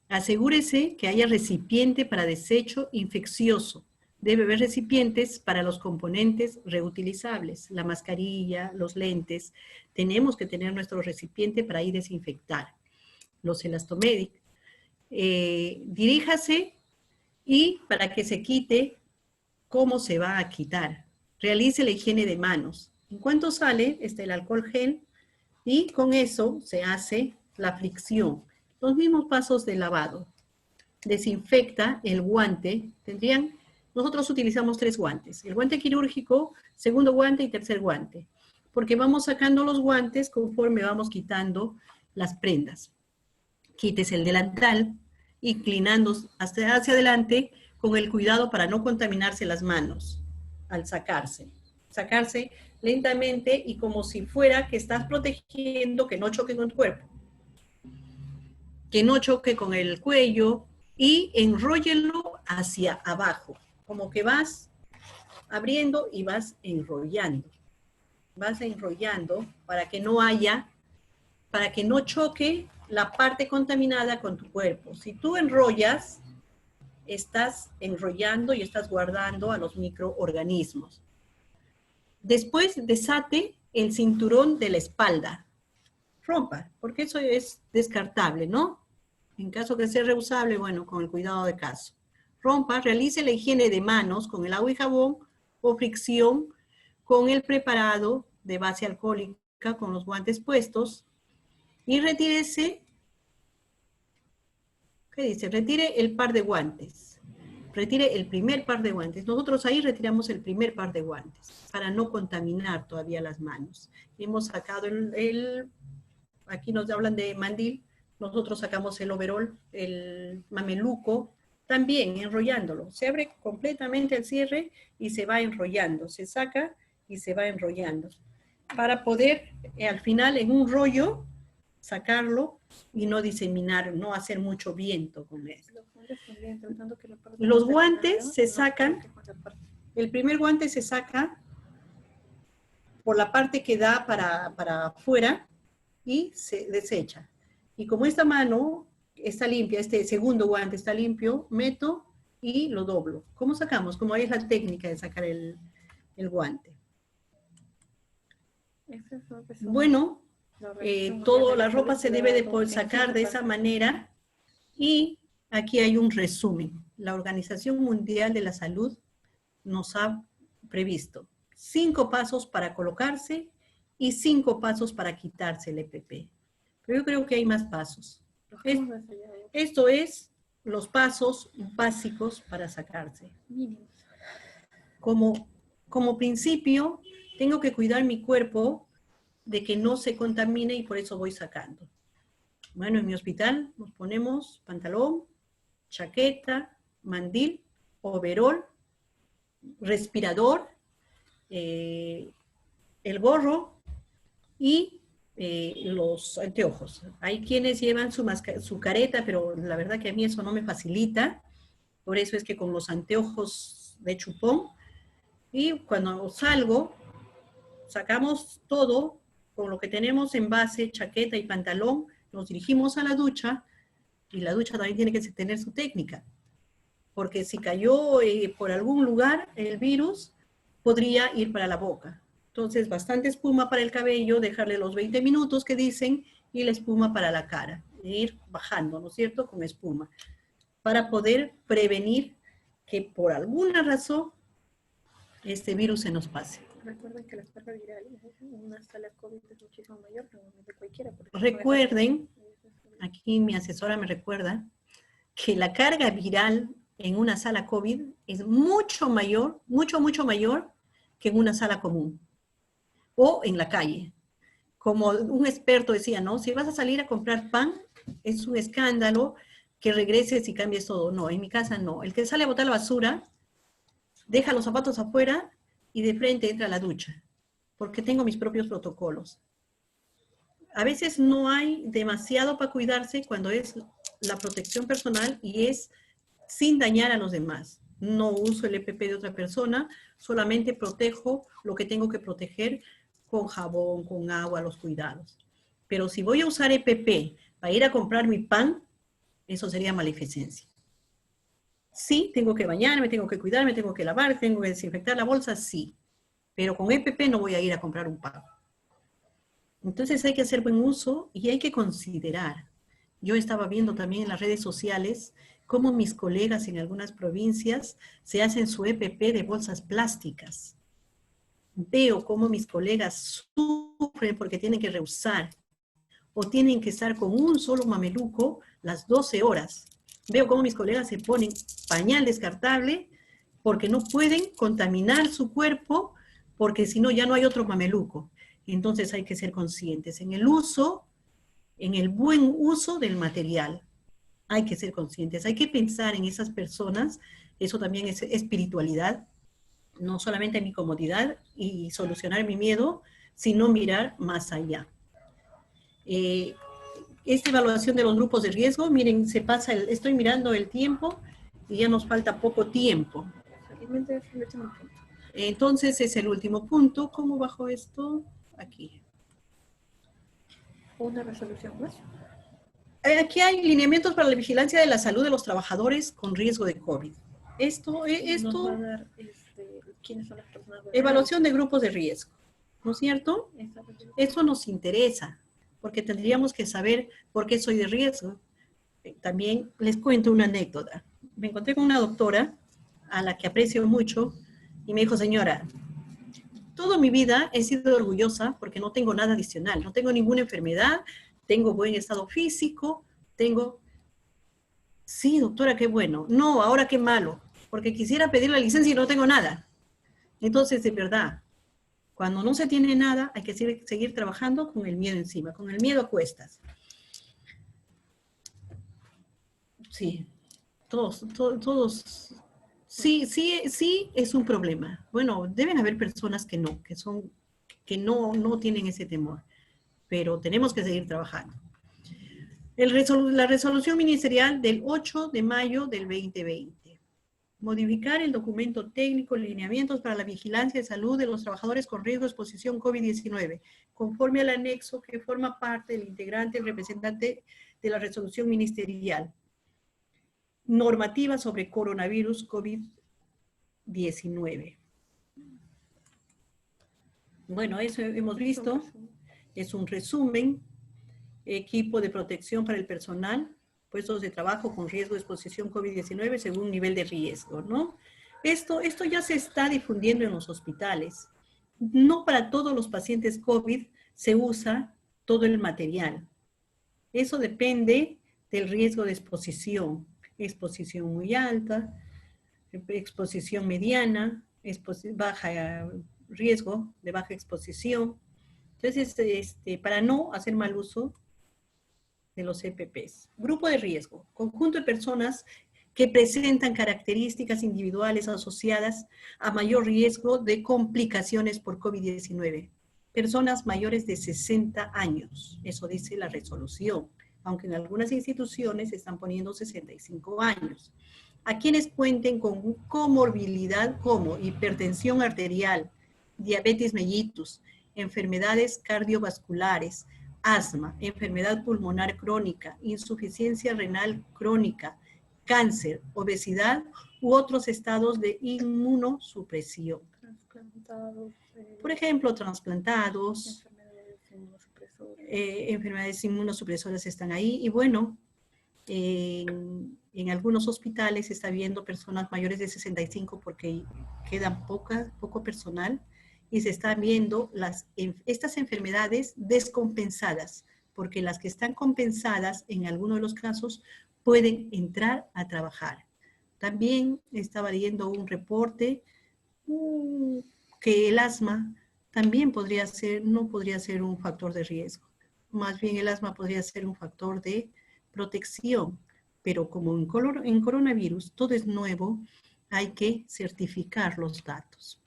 Asegúrese que haya recipiente para desecho infeccioso. Debe haber recipientes para los componentes reutilizables, la mascarilla, los lentes. Tenemos que tener nuestro recipiente para ir desinfectar. Los Elastomedic. Diríjase y para que se quite, ¿cómo se va a quitar? Realice la higiene de manos. En cuanto sale, está el alcohol gel y con eso se hace la fricción. Los mismos pasos de lavado. Desinfecta el guante. Nosotros utilizamos 3 guantes. El guante quirúrgico, segundo guante y tercer guante. Porque vamos sacando los guantes conforme vamos quitando las prendas. Quites el delantal, inclinando hacia adelante con el cuidado para no contaminarse las manos al sacarse. Sacarse lentamente y como si fuera que estás protegiendo que no choque con tu cuerpo. Que no choque con el cuello y enróllelo hacia abajo. Como que vas abriendo y vas enrollando. Vas enrollando para que no choque la parte contaminada con tu cuerpo. Si tú enrollas, estás enrollando y estás guardando a los microorganismos. Después desate el cinturón de la espalda. Rompa, porque eso es descartable, ¿no? En caso que sea reusable, bueno, con el cuidado de caso. Rompa, realice la higiene de manos con el agua y jabón o fricción con el preparado de base alcohólica con los guantes puestos y retírese, ¿qué dice? Retire el par de guantes. Retire el primer par de guantes. Nosotros ahí retiramos el primer par de guantes para no contaminar todavía las manos. Hemos sacado aquí nos hablan de mandil, nosotros sacamos el overol, el mameluco, también enrollándolo. Se abre completamente el cierre y se va enrollando. Se saca y se va enrollando. Para poder, al final, en un rollo, sacarlo y no diseminar, no hacer mucho viento con eso. Los guantes se sacan, el primer guante se saca por la parte que da para afuera y se desecha. Y como esta mano está limpia, este segundo guante está limpio, meto y lo doblo. ¿Cómo sacamos? Como ahí es la técnica de sacar el guante. Bueno, toda la ropa se debe de sacar de esa manera y aquí hay un resumen. La Organización Mundial de la Salud nos ha previsto 5 pasos para colocarse y 5 pasos para quitarse el EPP. Pero yo creo que hay más pasos. Esto es los pasos básicos para sacarse. Como principio, tengo que cuidar mi cuerpo de que no se contamine y por eso voy sacando. Bueno, en mi hospital nos ponemos pantalón, chaqueta, mandil, overol, respirador, el gorro y los anteojos. Hay quienes llevan su careta, pero la verdad que a mí eso no me facilita. Por eso es que con los anteojos de chupón, y cuando salgo, sacamos todo con lo que tenemos en base, chaqueta y pantalón, nos dirigimos a la ducha, y la ducha también tiene que tener su técnica, porque si cayó por algún lugar el virus, podría ir para la boca. Entonces, bastante espuma para el cabello, dejarle los 20 minutos que dicen, y la espuma para la cara, e ir bajando, ¿no es cierto?, con espuma, para poder prevenir que por alguna razón este virus se nos pase. Recuerden que la carga viral en una sala COVID es muchísimo mayor que de cualquiera. Recuerden, aquí mi asesora me recuerda, que la carga viral en una sala COVID es mucho mayor, mucho mayor que en una sala común o en la calle. Como un experto decía, ¿no? Si vas a salir a comprar pan, es un escándalo que regreses y cambies todo. No, en mi casa no. El que sale a botar la basura, deja los zapatos afuera y de frente entra a la ducha, porque tengo mis propios protocolos. A veces no hay demasiado para cuidarse cuando es la protección personal y es sin dañar a los demás. No uso el EPP de otra persona, solamente protejo lo que tengo que proteger con jabón, con agua, los cuidados. Pero si voy a usar EPP para ir a comprar mi pan, eso sería maleficencia. Sí, tengo que bañarme, tengo que cuidarme, tengo que lavar, tengo que desinfectar la bolsa, sí. Pero con EPP no voy a ir a comprar un pan. Entonces hay que hacer buen uso y hay que considerar. Yo estaba viendo también en las redes sociales cómo mis colegas en algunas provincias se hacen su EPP de bolsas plásticas. Veo cómo mis colegas sufren porque tienen que reusar o tienen que estar con un solo mameluco las 12 horas. Veo cómo mis colegas se ponen pañal descartable porque no pueden contaminar su cuerpo porque si no ya no hay otro mameluco. Entonces hay que ser conscientes en el uso, en el buen uso del material. Hay que ser conscientes, hay que pensar en esas personas, eso también es espiritualidad, no solamente en mi comodidad y solucionar mi miedo, sino mirar más allá. Esta evaluación de los grupos de riesgo, miren, se pasa, estoy mirando el tiempo y ya nos falta poco tiempo. Entonces es el último punto. ¿Cómo bajo esto? Aquí. Una resolución más. Aquí hay lineamientos para la vigilancia de la salud de los trabajadores con riesgo de COVID. Esto nos va a dar, ¿quiénes son las personas? Evaluación de grupos de riesgo, ¿no es cierto? Eso nos interesa, porque tendríamos que saber por qué soy de riesgo. También les cuento una anécdota. Me encontré con una doctora a la que aprecio mucho y me dijo, señora, toda mi vida he sido orgullosa porque no tengo nada adicional, no tengo ninguna enfermedad, tengo buen estado físico, tengo... Sí, doctora, qué bueno. No, ahora qué malo, porque quisiera pedir la licencia y no tengo nada. Entonces, de verdad, cuando no se tiene nada, hay que seguir trabajando con el miedo encima, con el miedo a cuestas. Sí, todos. Sí, es un problema. Bueno, deben haber personas que no tienen ese temor, pero tenemos que seguir trabajando. La resolución ministerial del 8 de mayo del 2020. Modificar el documento técnico, lineamientos para la vigilancia de salud de los trabajadores con riesgo de exposición COVID-19, conforme al anexo que forma parte del integrante, el representante de la resolución ministerial. Normativa sobre coronavirus COVID-19. Bueno, eso hemos visto. Es un resumen. Equipo de protección para el personal, puestos de trabajo con riesgo de exposición COVID-19 según nivel de riesgo, ¿no? Esto ya se está difundiendo en los hospitales. No para todos los pacientes COVID se usa todo el material. Eso depende del riesgo de exposición. Exposición muy alta, exposición mediana, baja riesgo de baja exposición. Entonces, para no hacer mal uso de los EPPs. Grupo de riesgo, conjunto de personas que presentan características individuales asociadas a mayor riesgo de complicaciones por COVID-19. Personas mayores de 60 años, eso dice la resolución, aunque en algunas instituciones están poniendo 65 años. A quienes cuenten con comorbilidad como hipertensión arterial, diabetes mellitus, enfermedades cardiovasculares, asma, enfermedad pulmonar crónica, insuficiencia renal crónica, cáncer, obesidad u otros estados de inmunosupresión. Trasplantados. Por ejemplo, trasplantados, Enfermedades inmunosupresoras. Enfermedades inmunosupresoras están ahí. Y bueno, en algunos hospitales se está viendo personas mayores de 65 porque quedan poco personal y se están viendo estas enfermedades descompensadas, porque las que están compensadas en algunos de los casos pueden entrar a trabajar. También estaba leyendo un reporte que el asma también no podría ser un factor de riesgo. Más bien el asma podría ser un factor de protección, pero como en coronavirus todo es nuevo, hay que certificar los datos.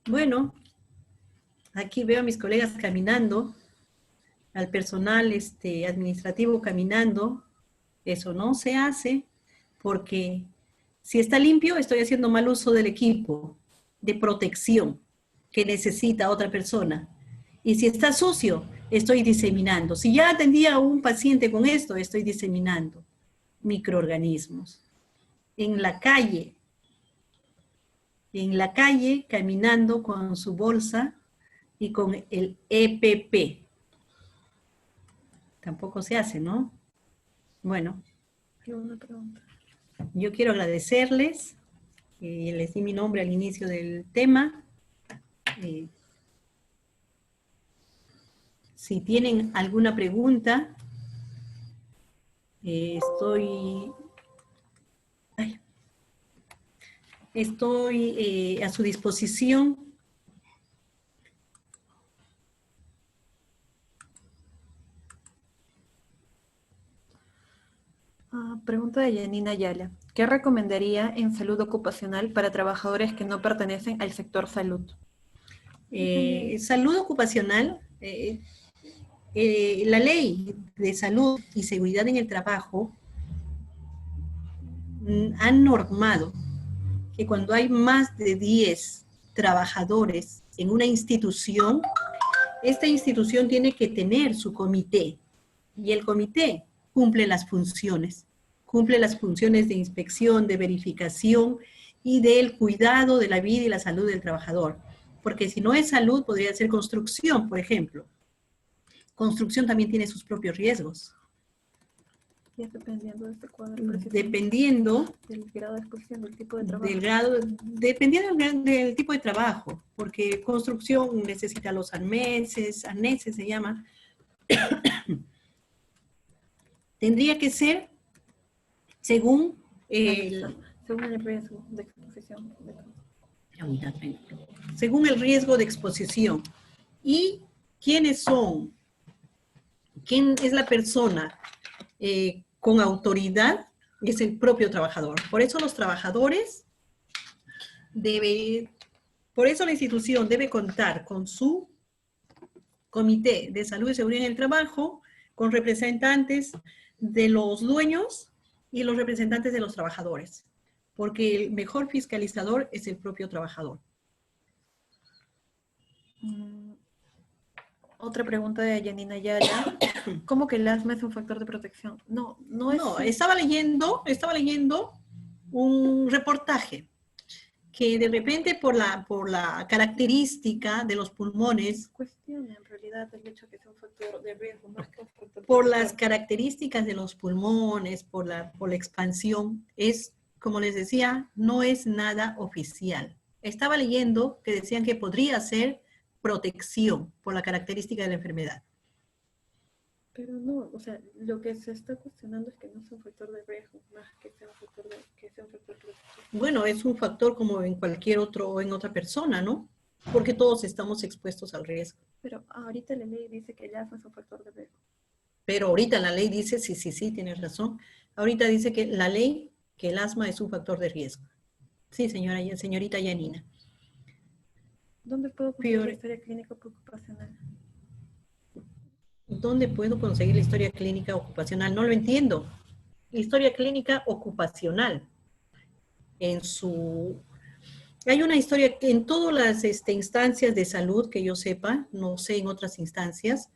Bueno, aquí veo a mis colegas caminando, al personal administrativo caminando. Eso no se hace porque si está limpio estoy haciendo mal uso del equipo de protección que necesita otra persona. Y si está sucio, estoy diseminando. Si ya atendía a un paciente con esto, estoy diseminando microorganismos. En la calle, caminando con su bolsa y con el EPP. Tampoco se hace, ¿no? Bueno. ¿Alguna pregunta? Yo quiero agradecerles. Les di mi nombre al inicio del tema. Si tienen alguna pregunta, estoy a su disposición. Pregunta de Yanina Ayala. ¿Qué recomendaría en salud ocupacional para trabajadores que no pertenecen al sector salud? Salud ocupacional, la ley de salud y seguridad en el trabajo han normado que cuando hay más de 10 trabajadores en una institución, esta institución tiene que tener su comité y el comité cumple las funciones de inspección, de verificación y del cuidado de la vida y la salud del trabajador. Porque si no es salud, podría ser construcción, por ejemplo. Construcción también tiene sus propios riesgos. Y es dependiendo de este cuadro. Dependiendo del grado de exposición, del tipo de trabajo. Dependiendo del tipo de trabajo, porque construcción necesita los arneses se llama. Tendría que ser según según el riesgo de exposición. Según el riesgo de exposición. ¿Y quiénes son? ¿Quién es la persona con autoridad? Es el propio trabajador. Por eso los trabajadores por eso la institución debe contar con su comité de salud y seguridad en el trabajo, con representantes de los dueños y los representantes de los trabajadores, porque el mejor fiscalizador es el propio trabajador. Otra pregunta de Yanina Ayala. ¿Cómo que el asma es un factor de protección? No es... No, estaba leyendo un reportaje que de repente por la característica de los pulmones, Cuestiona en realidad el hecho de que sea un factor de riesgo más que un factor por las características de los pulmones, por la expansión, es, como les decía, no es nada oficial. Estaba leyendo que decían que podría ser protección por la característica de la enfermedad. Pero no, o sea, lo que se está cuestionando es que no sea un factor de riesgo, más que sea un factor protector. Bueno, es un factor como en cualquier otro, en otra persona, ¿no? Porque todos estamos expuestos al riesgo. Pero ahorita la ley dice que el asma es un factor de riesgo. Pero ahorita la ley dice, sí, tienes razón. Ahorita dice que la ley, que el asma es un factor de riesgo. Sí, señorita Yanina. ¿Dónde puedo conseguir la historia clínica ocupacional? ¿Dónde puedo conseguir la historia clínica ocupacional? No lo entiendo. Historia clínica ocupacional. Hay una historia en todas las instancias de salud que yo sepa, no sé en otras instancias.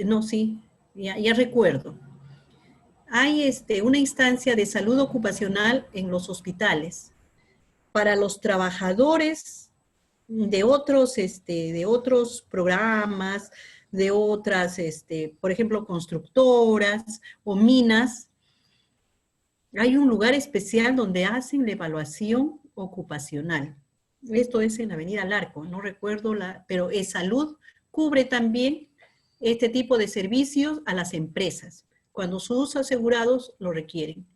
No, sí, ya recuerdo. Hay una instancia de salud ocupacional en los hospitales para los trabajadores de otros programas, de otras, por ejemplo, constructoras o minas. Hay un lugar especial donde hacen la evaluación ocupacional. Esto es en la Avenida Larco, no recuerdo, pero salud cubre también este tipo de servicios a las empresas, cuando sus asegurados lo requieren,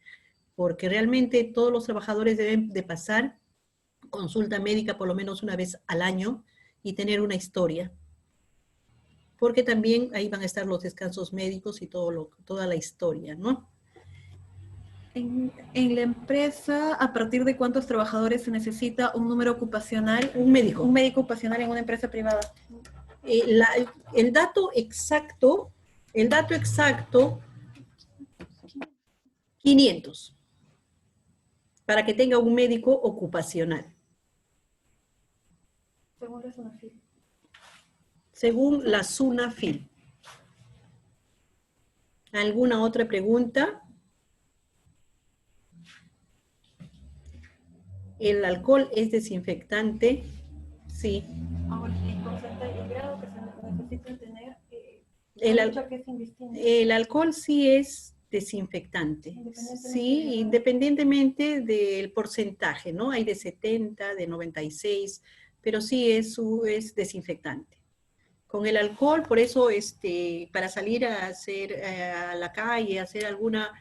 porque realmente todos los trabajadores deben de pasar consulta médica por lo menos una vez al año y tener una historia, porque también ahí van a estar los descansos médicos y toda la historia, ¿no? En la empresa, ¿a partir de cuántos trabajadores se necesita un número ocupacional? Un médico. Un médico ocupacional en una empresa privada. El dato exacto, 500, para que tenga un médico ocupacional. Según la SUNAFIL. Según la SUNAFIL. ¿Alguna otra pregunta? ¿El alcohol es desinfectante? Sí. Ahora, el porcentaje, el grado que se necesita tener, el alcohol sí es desinfectante. Sí, independientemente del porcentaje, ¿no? Hay de 70, de 96, pero sí es desinfectante. Con el alcohol, por eso, para salir a hacer a la calle, hacer alguna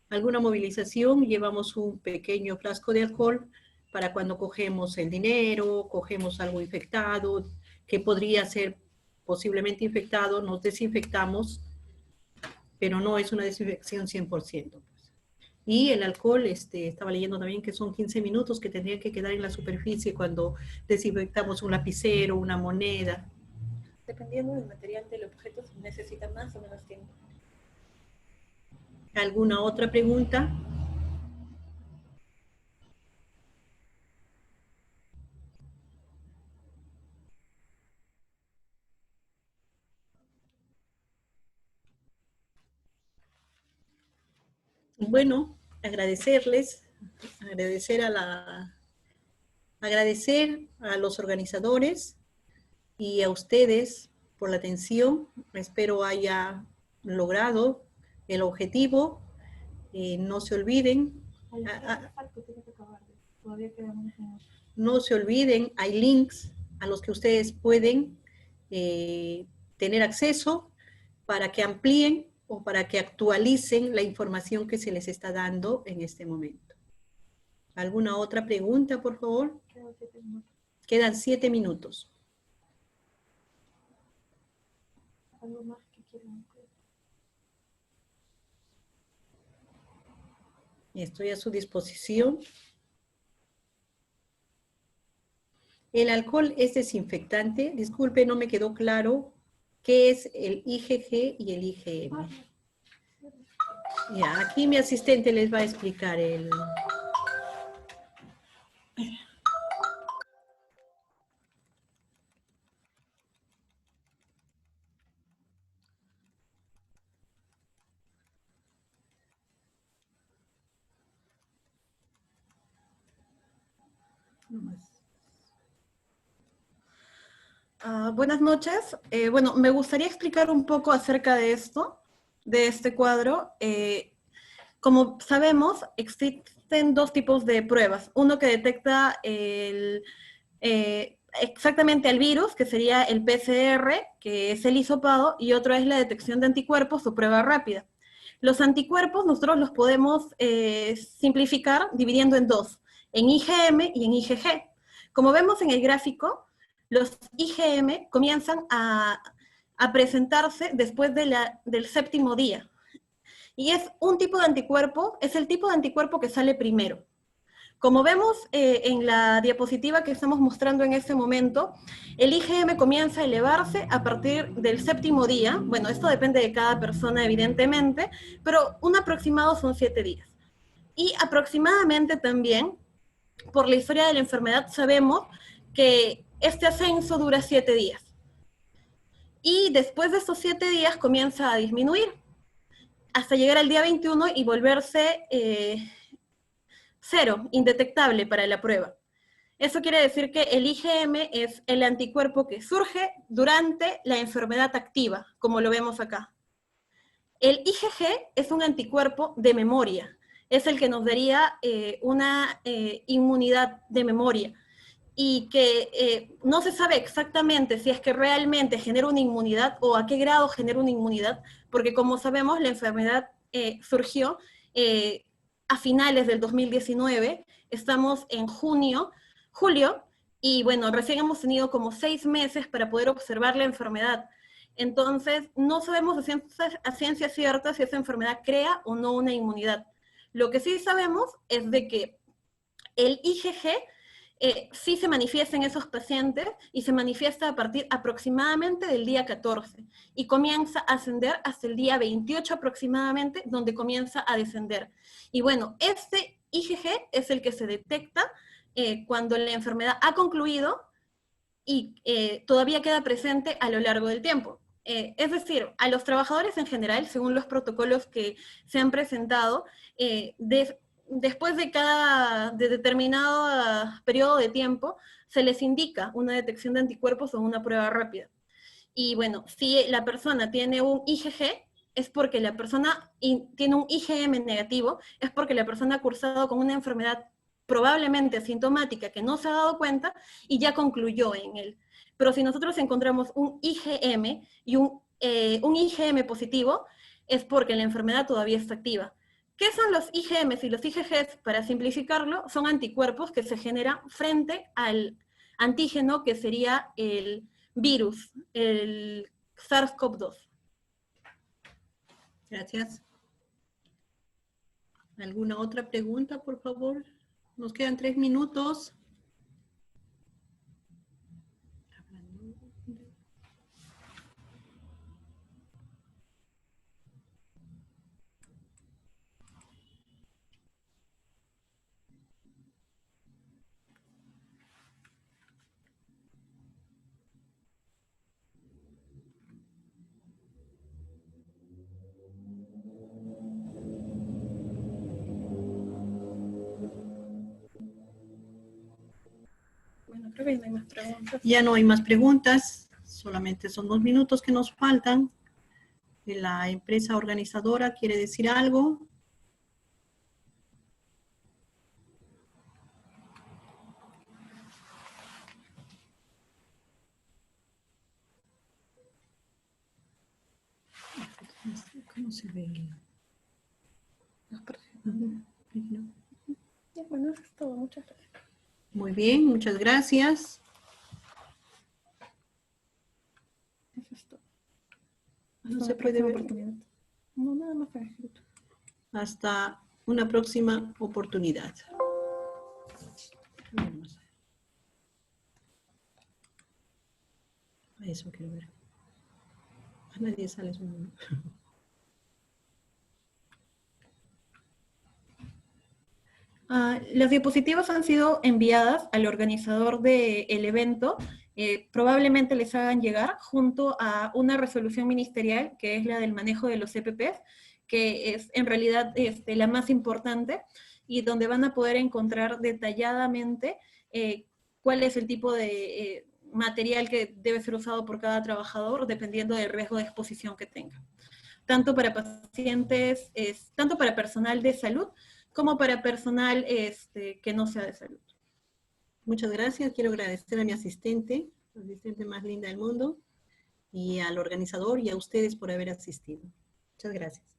movilización, llevamos un pequeño frasco de alcohol para cuando cogemos el dinero, cogemos algo infectado, que podría ser posiblemente infectado, nos desinfectamos, pero no es una desinfección 100%. Pues. Y el alcohol, estaba leyendo también que son 15 minutos que tendrían que quedar en la superficie cuando desinfectamos un lapicero, una moneda. Dependiendo del material del objeto, se necesita más o menos tiempo. ¿Alguna otra pregunta? Bueno, agradecer a los organizadores y a ustedes por la atención. Espero haya logrado el objetivo. No se olviden. No se olviden, hay links a los que ustedes pueden tener acceso para que amplíen o para que actualicen la información que se les está dando en este momento. ¿Alguna otra pregunta, por favor? Quedan 7 minutos. ¿Algo más que quieran? Estoy a su disposición. El alcohol es desinfectante. Disculpe, no me quedó claro qué es el IgG y el IgM. Ya, aquí mi asistente les va a explicar el... Buenas noches. Bueno, me gustaría explicar un poco acerca de esto, de este cuadro. Como sabemos, existen dos tipos de pruebas. Uno que detecta exactamente el virus, que sería el PCR, que es el hisopado, y otro es la detección de anticuerpos o prueba rápida. Los anticuerpos nosotros los podemos simplificar dividiendo en dos, en IgM y en IgG. Como vemos en el gráfico, los IgM comienzan a a presentarse después del 7º día. Y es un tipo de anticuerpo, es el tipo de anticuerpo que sale primero. Como vemos en la diapositiva que estamos mostrando en este momento, el IgM comienza a elevarse a partir del 7º día. Bueno, esto depende de cada persona, evidentemente, pero un aproximado son 7 días. Y aproximadamente también, por la historia de la enfermedad, sabemos que este ascenso dura 7 días. Y después de estos 7 días comienza a disminuir, hasta llegar al día 21 y volverse cero, indetectable para la prueba. Eso quiere decir que el IgM es el anticuerpo que surge durante la enfermedad activa, como lo vemos acá. El IgG es un anticuerpo de memoria, es el que nos daría una inmunidad de memoria, y que no se sabe exactamente si es que realmente genera una inmunidad o a qué grado genera una inmunidad, porque como sabemos la enfermedad surgió a finales del 2019, estamos en julio, y bueno, recién hemos tenido como 6 meses para poder observar la enfermedad. Entonces, no sabemos a ciencia cierta si esa enfermedad crea o no una inmunidad. Lo que sí sabemos es de que el IgG sí se manifiesta en esos pacientes y se manifiesta a partir aproximadamente del día 14 y comienza a ascender hasta el día 28 aproximadamente, donde comienza a descender. Y bueno, este IgG es el que se detecta cuando la enfermedad ha concluido y todavía queda presente a lo largo del tiempo. Es decir, a los trabajadores en general, según los protocolos que se han presentado, después de determinado periodo de tiempo, se les indica una detección de anticuerpos o una prueba rápida. Y bueno, si la persona tiene un IgG, es porque la persona tiene un IgM negativo, es porque la persona ha cursado con una enfermedad probablemente asintomática que no se ha dado cuenta y ya concluyó en él. Pero si nosotros encontramos un IgM y un IgM positivo, es porque la enfermedad todavía está activa. ¿Qué son los IgMs y los IgGs? Para simplificarlo, son anticuerpos que se generan frente al antígeno que sería el virus, el SARS-CoV-2. Gracias. ¿Alguna otra pregunta, por favor? Nos quedan 3 minutos. Bueno, creo que no hay más preguntas. Ya no hay más preguntas, solamente son 2 minutos que nos faltan. ¿La empresa organizadora quiere decir algo? ¿Cómo se ve? Bueno, eso es todo. Muchas gracias. Muy bien, muchas gracias. Eso es todo. No se puede ver. No, nada más para escrito. Hasta una próxima oportunidad. Eso quiero ver. A nadie sale su nombre. Las diapositivas han sido enviadas al organizador del evento. Probablemente les hagan llegar junto a una resolución ministerial, que es la del manejo de los EPPs, que es en realidad la más importante, y donde van a poder encontrar detalladamente cuál es el tipo de material que debe ser usado por cada trabajador, dependiendo del riesgo de exposición que tenga. Tanto para pacientes, tanto para personal de salud, como para personal que no sea de salud. Muchas gracias. Quiero agradecer a mi asistente, la asistente más linda del mundo, y al organizador y a ustedes por haber asistido. Muchas gracias.